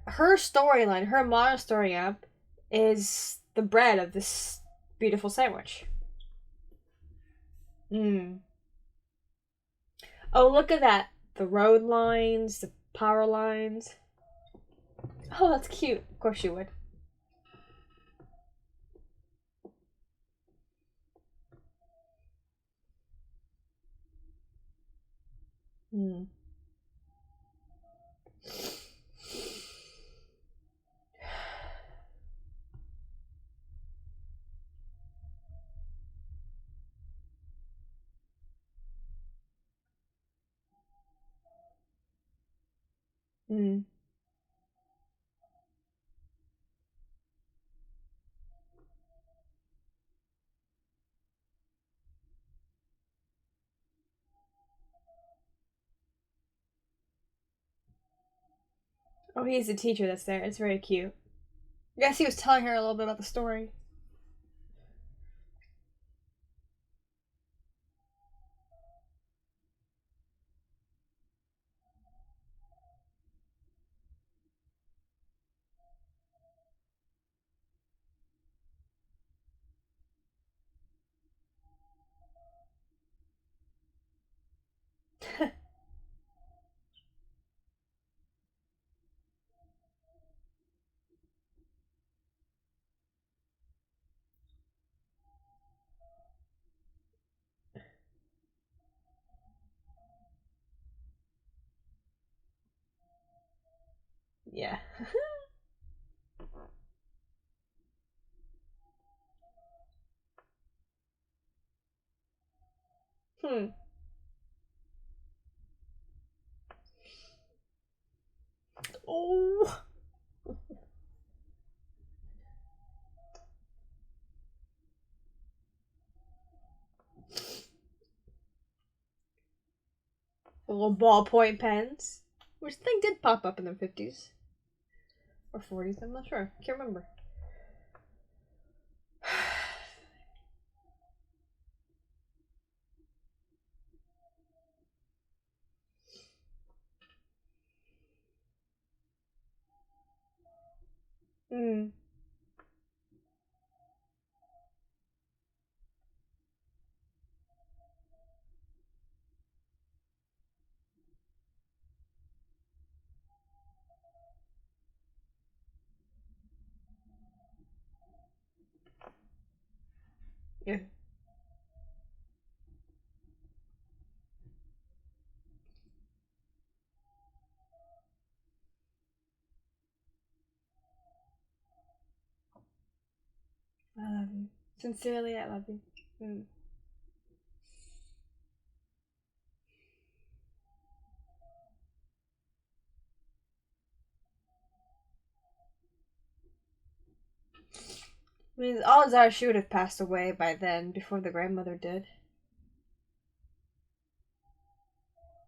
Speaker 2: Her storyline, her modern story up, is the bread of this beautiful sandwich. Mm. Oh, look at that. The road lines, the power lines. Oh, that's cute. Of course you would. Mm. Mm. Oh, he's the teacher that's there. It's very cute. I guess he was telling her a little bit about the story. Yeah. hmm. Oh. The little ballpoint pens. Which thing did pop up in the 50s. Or 40s, I'm not sure. Can't remember. mm. Yeah. I love you. Sincerely, I love you. Mm. I mean, odds are she would have passed away by then, before the grandmother did.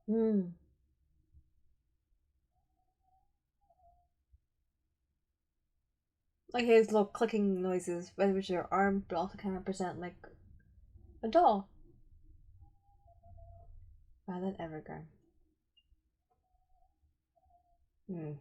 Speaker 1: Mm.
Speaker 2: Like his little clicking noises, which are arm, but also kind of represent like a doll. Wow, that Evergarden. Hmm.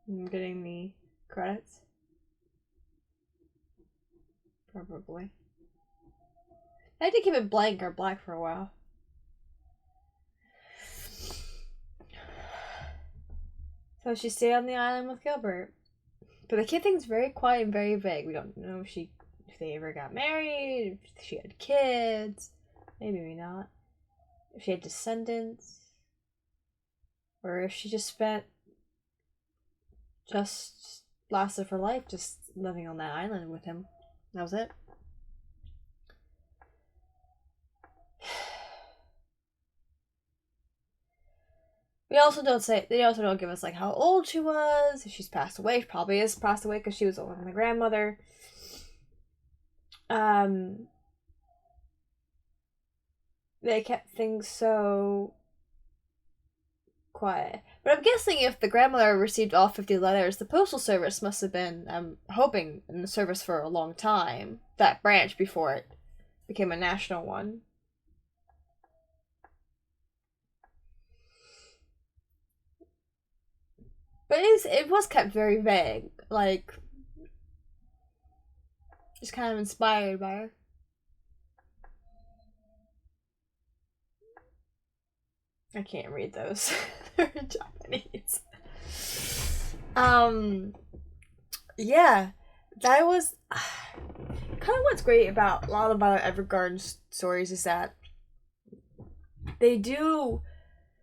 Speaker 2: I'm getting the credits. Probably. I had to keep it blank or black for a while. So she stayed on the island with Gilbert. But the kid thing's very quiet and very vague. We don't know if they ever got married, if she had kids, maybe not. If she had descendants, or if she just spent just last of her life just living on that island with him. That was it. We also don't say they also don't give us like how old she was. If she's passed away, she probably is passed away because she was older than the grandmother. Um, they kept things so quiet. But I'm guessing if the grandmother received all 50 letters, the postal service must have been hoping in the service for a long time. That branch before it became a national one. But it was kept very vague, like just kind of inspired by her. I can't read those. They're in Japanese. Um, yeah, that was kind of what's great about a lot of other Evergarden stories is that they do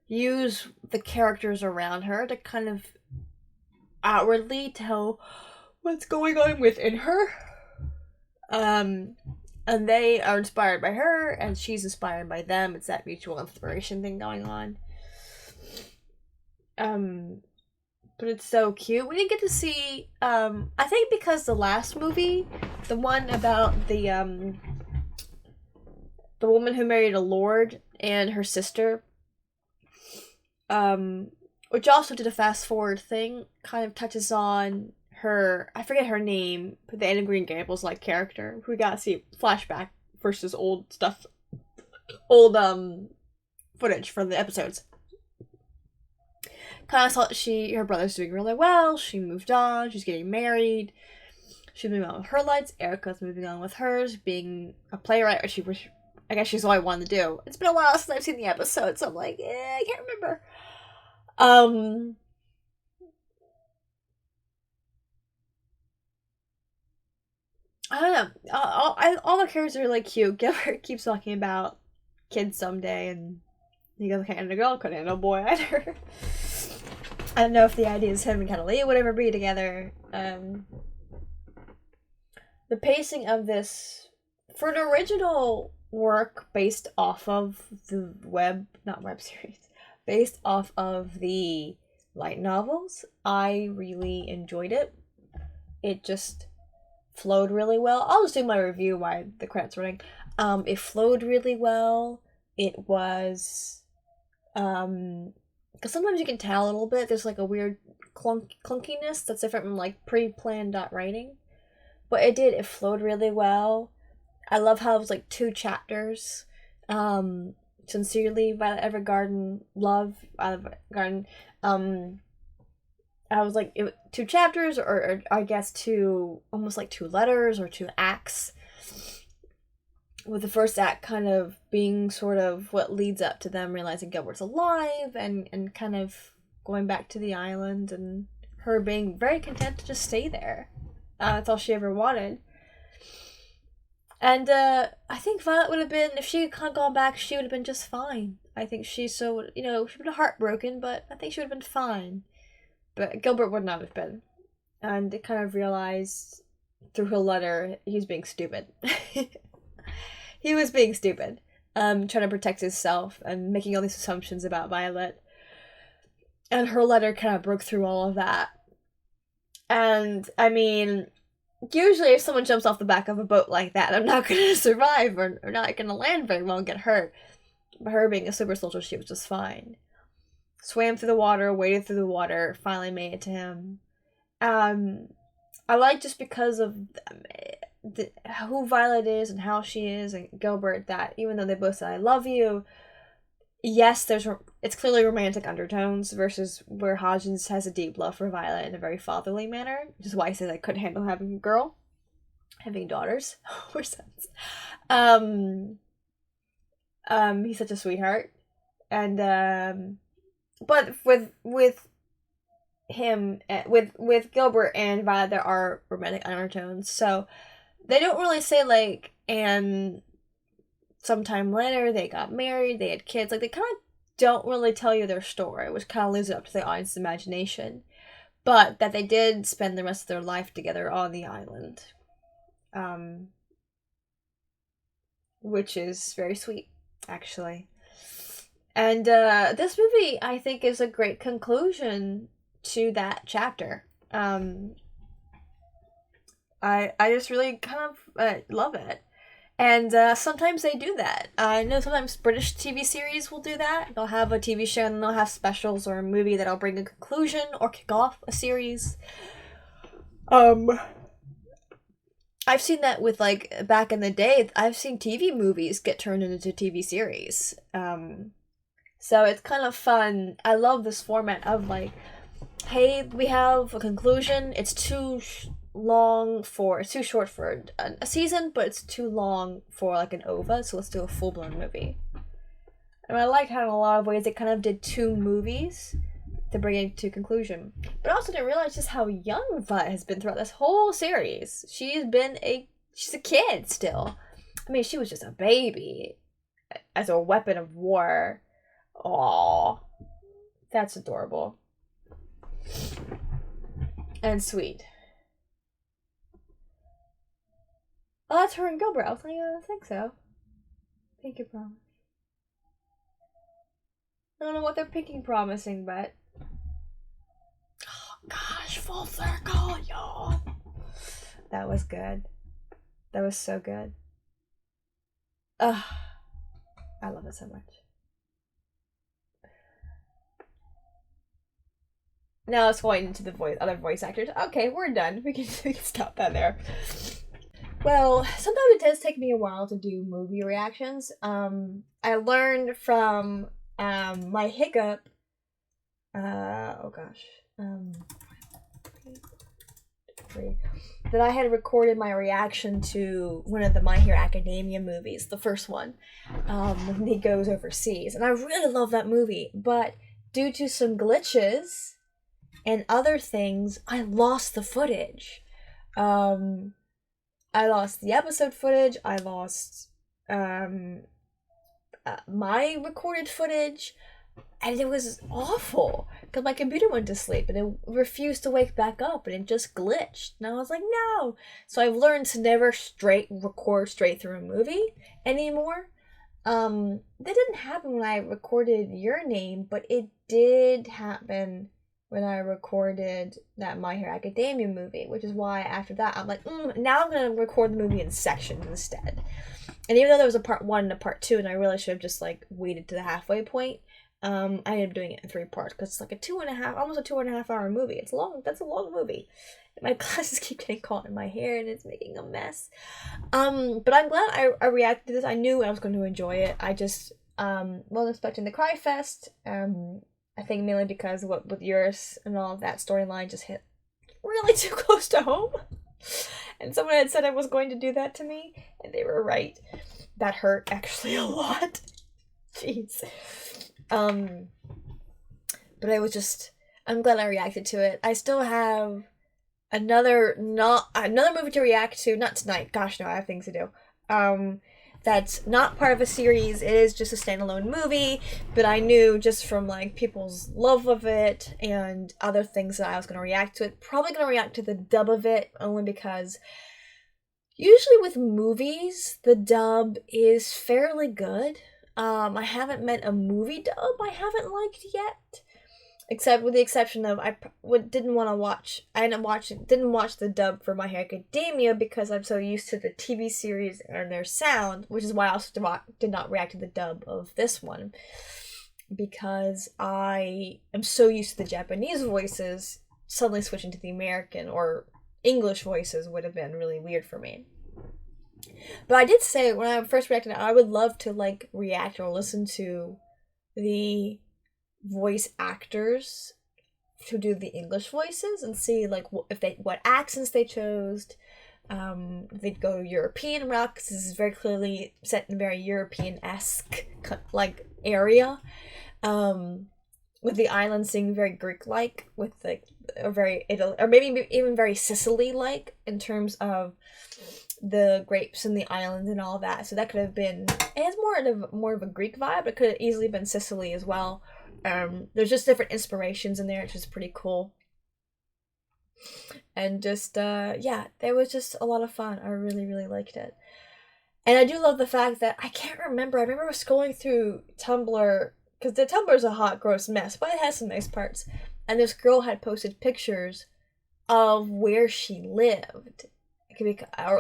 Speaker 2: use the characters around her to kind of outwardly tell what's going on within her. Um, and they are inspired by her, and she's inspired by them. It's that mutual inspiration thing going on. Um, but it's so cute. We didn't get to see. I think because the last movie, the one about the woman who married a lord and her sister, which also did a fast forward thing, kind of touches on her. I forget her name, but the Anne of Green Gables like character. We got to see flashback versus old stuff, old footage from the episodes. Kind of saw her brother's doing really well. She moved on. She's getting married. She's moving on with her lights. Erica's moving on with hers, being a playwright, which I guess she's all I wanted to do. It's been a while since I've seen the episode, so I'm like, I can't remember. I don't know. All the characters are really cute. Gilbert keeps talking about kids someday, and he goes, "Can't handle a girl, couldn't handle a boy either." I don't know if the idea is him and Catalina would ever be together. The pacing of this for an original work based off of the not web series, based off of the light novels, I really enjoyed it. It just flowed really well. I'll just do my review while the credits running. It flowed really well. It was, because sometimes you can tell a little bit. There's like a weird clunkiness that's different from like pre-planned writing, but it flowed really well. I love how it was like 2 chapters. Sincerely, Violet Evergarden, love Violet Evergarden. I was like 2 chapters, or I guess almost like 2 letters or 2 acts. with the first act kind of being sort of what leads up to them realizing Gilbert's alive and kind of going back to the island and her being very content to just stay there. That's all she ever wanted. And I think Violet would have been, if she had kind of gone back, she would have been just fine. I think she's so, you know, she would have been heartbroken, but I think she would have been fine. But Gilbert would not have been. And it kind of realized through her letter he was being stupid. He was being stupid. Trying to protect himself and making all these assumptions about Violet. And her letter kind of broke through all of that. And, I mean, usually if someone jumps off the back of a boat like that, they're not going to survive or not going to land very well and get hurt. But her being a super soldier, she was just fine. Swam through the water, waded through the water, finally made it to him. I like just because of who Violet is and how she is and Gilbert, that even though they both said I love you, yes, it's clearly romantic undertones versus where Hodgins has a deep love for Violet in a very fatherly manner, which is why he says I couldn't handle having daughters or sons. He's such a sweetheart, and but with him, with Gilbert and Violet, there are romantic undertones. So they don't really say like, and sometime later they got married, they had kids. Like, they kind of don't really tell you their story, which kind of leaves it up to the audience's imagination. But that they did spend the rest of their life together on the island, which is very sweet, actually. And this movie, I think, is a great conclusion to that chapter. I just really kind of love it. And sometimes they do that. I know sometimes British TV series will do that. They'll have a TV show and they'll have specials or a movie that'll bring a conclusion or kick off a series. I've seen that with, like, back in the day, I've seen TV movies get turned into TV series. So it's kind of fun. I love this format of, like, hey, we have a conclusion. It's too short for a season, but it's too long for, like, an OVA, so let's do a full-blown movie. And I like how in a lot of ways they kind of did 2 movies to bring it to conclusion. But I also didn't realize just how young Violet has been throughout this whole series. She's a kid still. I mean, she was just a baby as a weapon of war. Aww. That's adorable. And sweet. Oh, that's her and Gilbert. I was like, I don't think so. Pinky promise. I don't know what they're pinky promising, but... Oh, gosh, full circle, y'all. That was good. That was so good. Ugh. I love it so much. Now let's go into the other voice actors. Okay, we're done. We can stop that there. Well, sometimes it does take me a while to do movie reactions. I learned from my hiccup. That I had recorded my reaction to one of the My Hero Academia movies, the first one, when he goes overseas, and I really love that movie. But due to some glitches and other things, I lost the footage. I lost the episode footage. I lost my recorded footage, and it was awful because my computer went to sleep and it refused to wake back up and it just glitched. And I was like, no. So I've learned to never record straight through a movie anymore. That didn't happen when I recorded Your Name, but it did happen when I recorded that My Hero Academia movie, which is why after that I'm like, now I'm going to record the movie in sections instead. And even though there was a part 1 and a part 2, and I really should have just, like, waited to the halfway point, I ended up doing it in 3 parts, because it's like almost a 2.5 hour movie. It's long. That's a long movie. And my glasses keep getting caught in my hair, and it's making a mess. But I'm glad I reacted to this. I knew I was going to enjoy it. I just wasn't expecting the Cry Fest. I think mainly because with Eurus and all of that storyline just hit really too close to home. And someone had said I was going to do that to me, and they were right.
Speaker 1: that hurt actually a lot. Jeez. But I was just, I'm glad I reacted to it. I still have another movie to react to, not tonight. Gosh, no, I have things to do. That's not part of a series. It is just a standalone movie, but I knew just from like people's love of it and other things that I was going to react to it. Probably going to react to the dub of it only because usually with movies, the dub is fairly good. I haven't met a movie dub I haven't liked yet, except with the exception of didn't want to watch. Didn't watch the dub for My Hero Academia because I'm so used to the TV series and their sound, which is why I also did not react to the dub of this one, because I am so used to the Japanese voices. Suddenly switching to the American or English voices would have been really weird for me. But I did say when I first reacted, I would love to like react or listen to the voice actors to do the English voices and see like what accents they chose. They'd go European route because this is very clearly set in a very European-esque like area. With the island seeming very Greek-like, with like or very Italy, or maybe even very Sicily-like in terms of the grapes and the islands and all that. So that could have been. It has more of a Greek vibe. It could have easily been Sicily as well. There's just different inspirations in there, which is pretty cool. And just yeah, it was just a lot of fun. I really, really liked it. And I do love the fact that I can't remember. I remember scrolling through Tumblr because the Tumblr is a hot, gross mess, but it has some nice parts. And this girl had posted pictures of where she lived,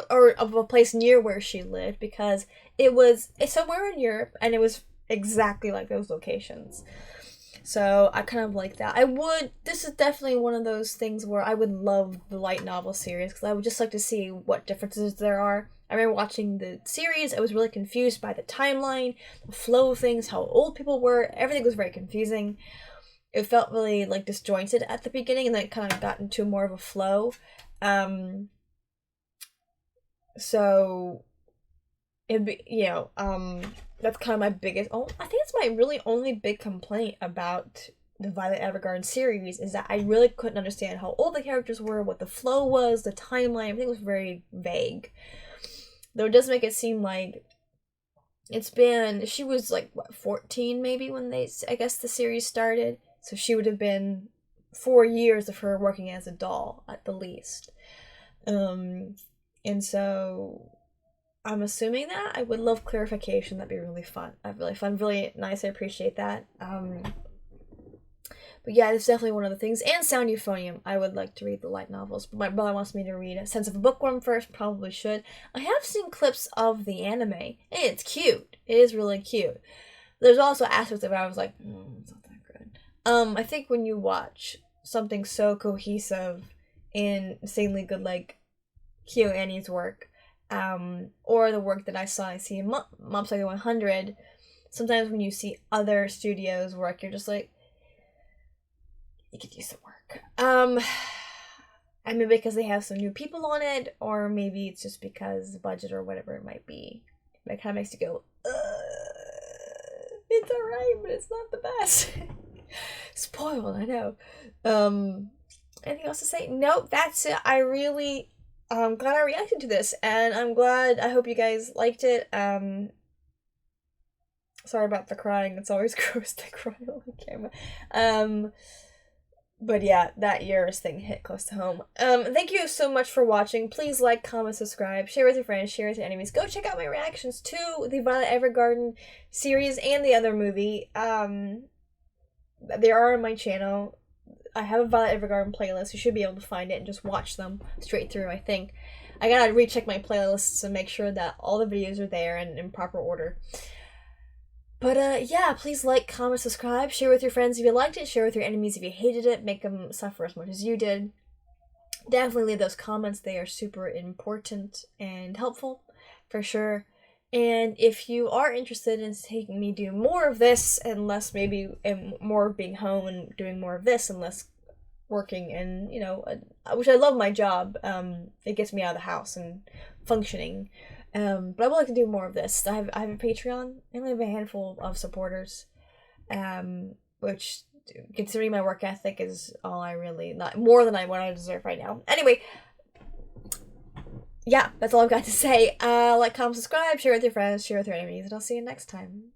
Speaker 1: or of a place near where she lived, because it's somewhere in Europe, and it was exactly like those locations. So I kind of like that. This is definitely one of those things where I would love the light novel series, because I would just like to see what differences there are. I remember watching the series, I was really confused by the timeline, the flow of things, how old people were, everything was very confusing. It felt really like disjointed at the beginning, and then it kind of got into more of a flow. So it'd be, that's kind of my biggest. Oh, I think it's my really only big complaint about the Violet Evergarden series is that I really couldn't understand how old the characters were, what the flow was, the timeline. Everything was very vague. Though it does make it seem like she was like, what, 14 maybe when I guess the series started. So she would have been 4 years of her working as a doll at the least. And so I'm assuming that. I would love clarification. That'd be really fun. Really nice. I appreciate that. But yeah, it's definitely one of the things. And Sound Euphonium. I would like to read the light novels, but my brother wants me to read A Sense of a Bookworm first. Probably should. I have seen clips of the anime, and it's cute. It is really cute. There's also aspects of it I was like, it's not that good. I think when you watch something so cohesive and insanely good like KyoAni's work, or the work that I see in Mob Psycho 100, sometimes when you see other studios' work, you're just like, you could use some work. I mean, because they have some new people on it, or maybe it's just because the budget or whatever it might be. But it kind of makes you go, it's alright, but it's not the best. Spoiled, I know. Anything else to say? Nope, that's it. I'm glad I reacted to this, and I hope you guys liked it. Sorry about the crying. It's always gross to cry on the camera. But yeah, that Eurus thing hit close to home. Thank you so much for watching. Please like, comment, subscribe, share with your friends, share with your enemies. Go check out my reactions to the Violet Evergarden series and the other movie. They are on my channel. I have a Violet Evergarden playlist. You should be able to find it and just watch them straight through, I think. I gotta recheck my playlists to make sure that all the videos are there and in proper order. But yeah, please like, comment, subscribe, share with your friends if you liked it, share with your enemies if you hated it, make them suffer as much as you did. Definitely leave those comments. They are super important and helpful, for sure. And if you are interested in taking me do more of this and less maybe and more of being home and doing more of this and less working and which I love my job, it gets me out of the house and functioning. But I would like to do more of this. I have a Patreon. I only have a handful of supporters, which, considering my work ethic, is all I really, not more than what I deserve right now. Anyway, yeah, that's all I've got to say. Like, comment, subscribe, share with your friends, share with your enemies, and I'll see you next time.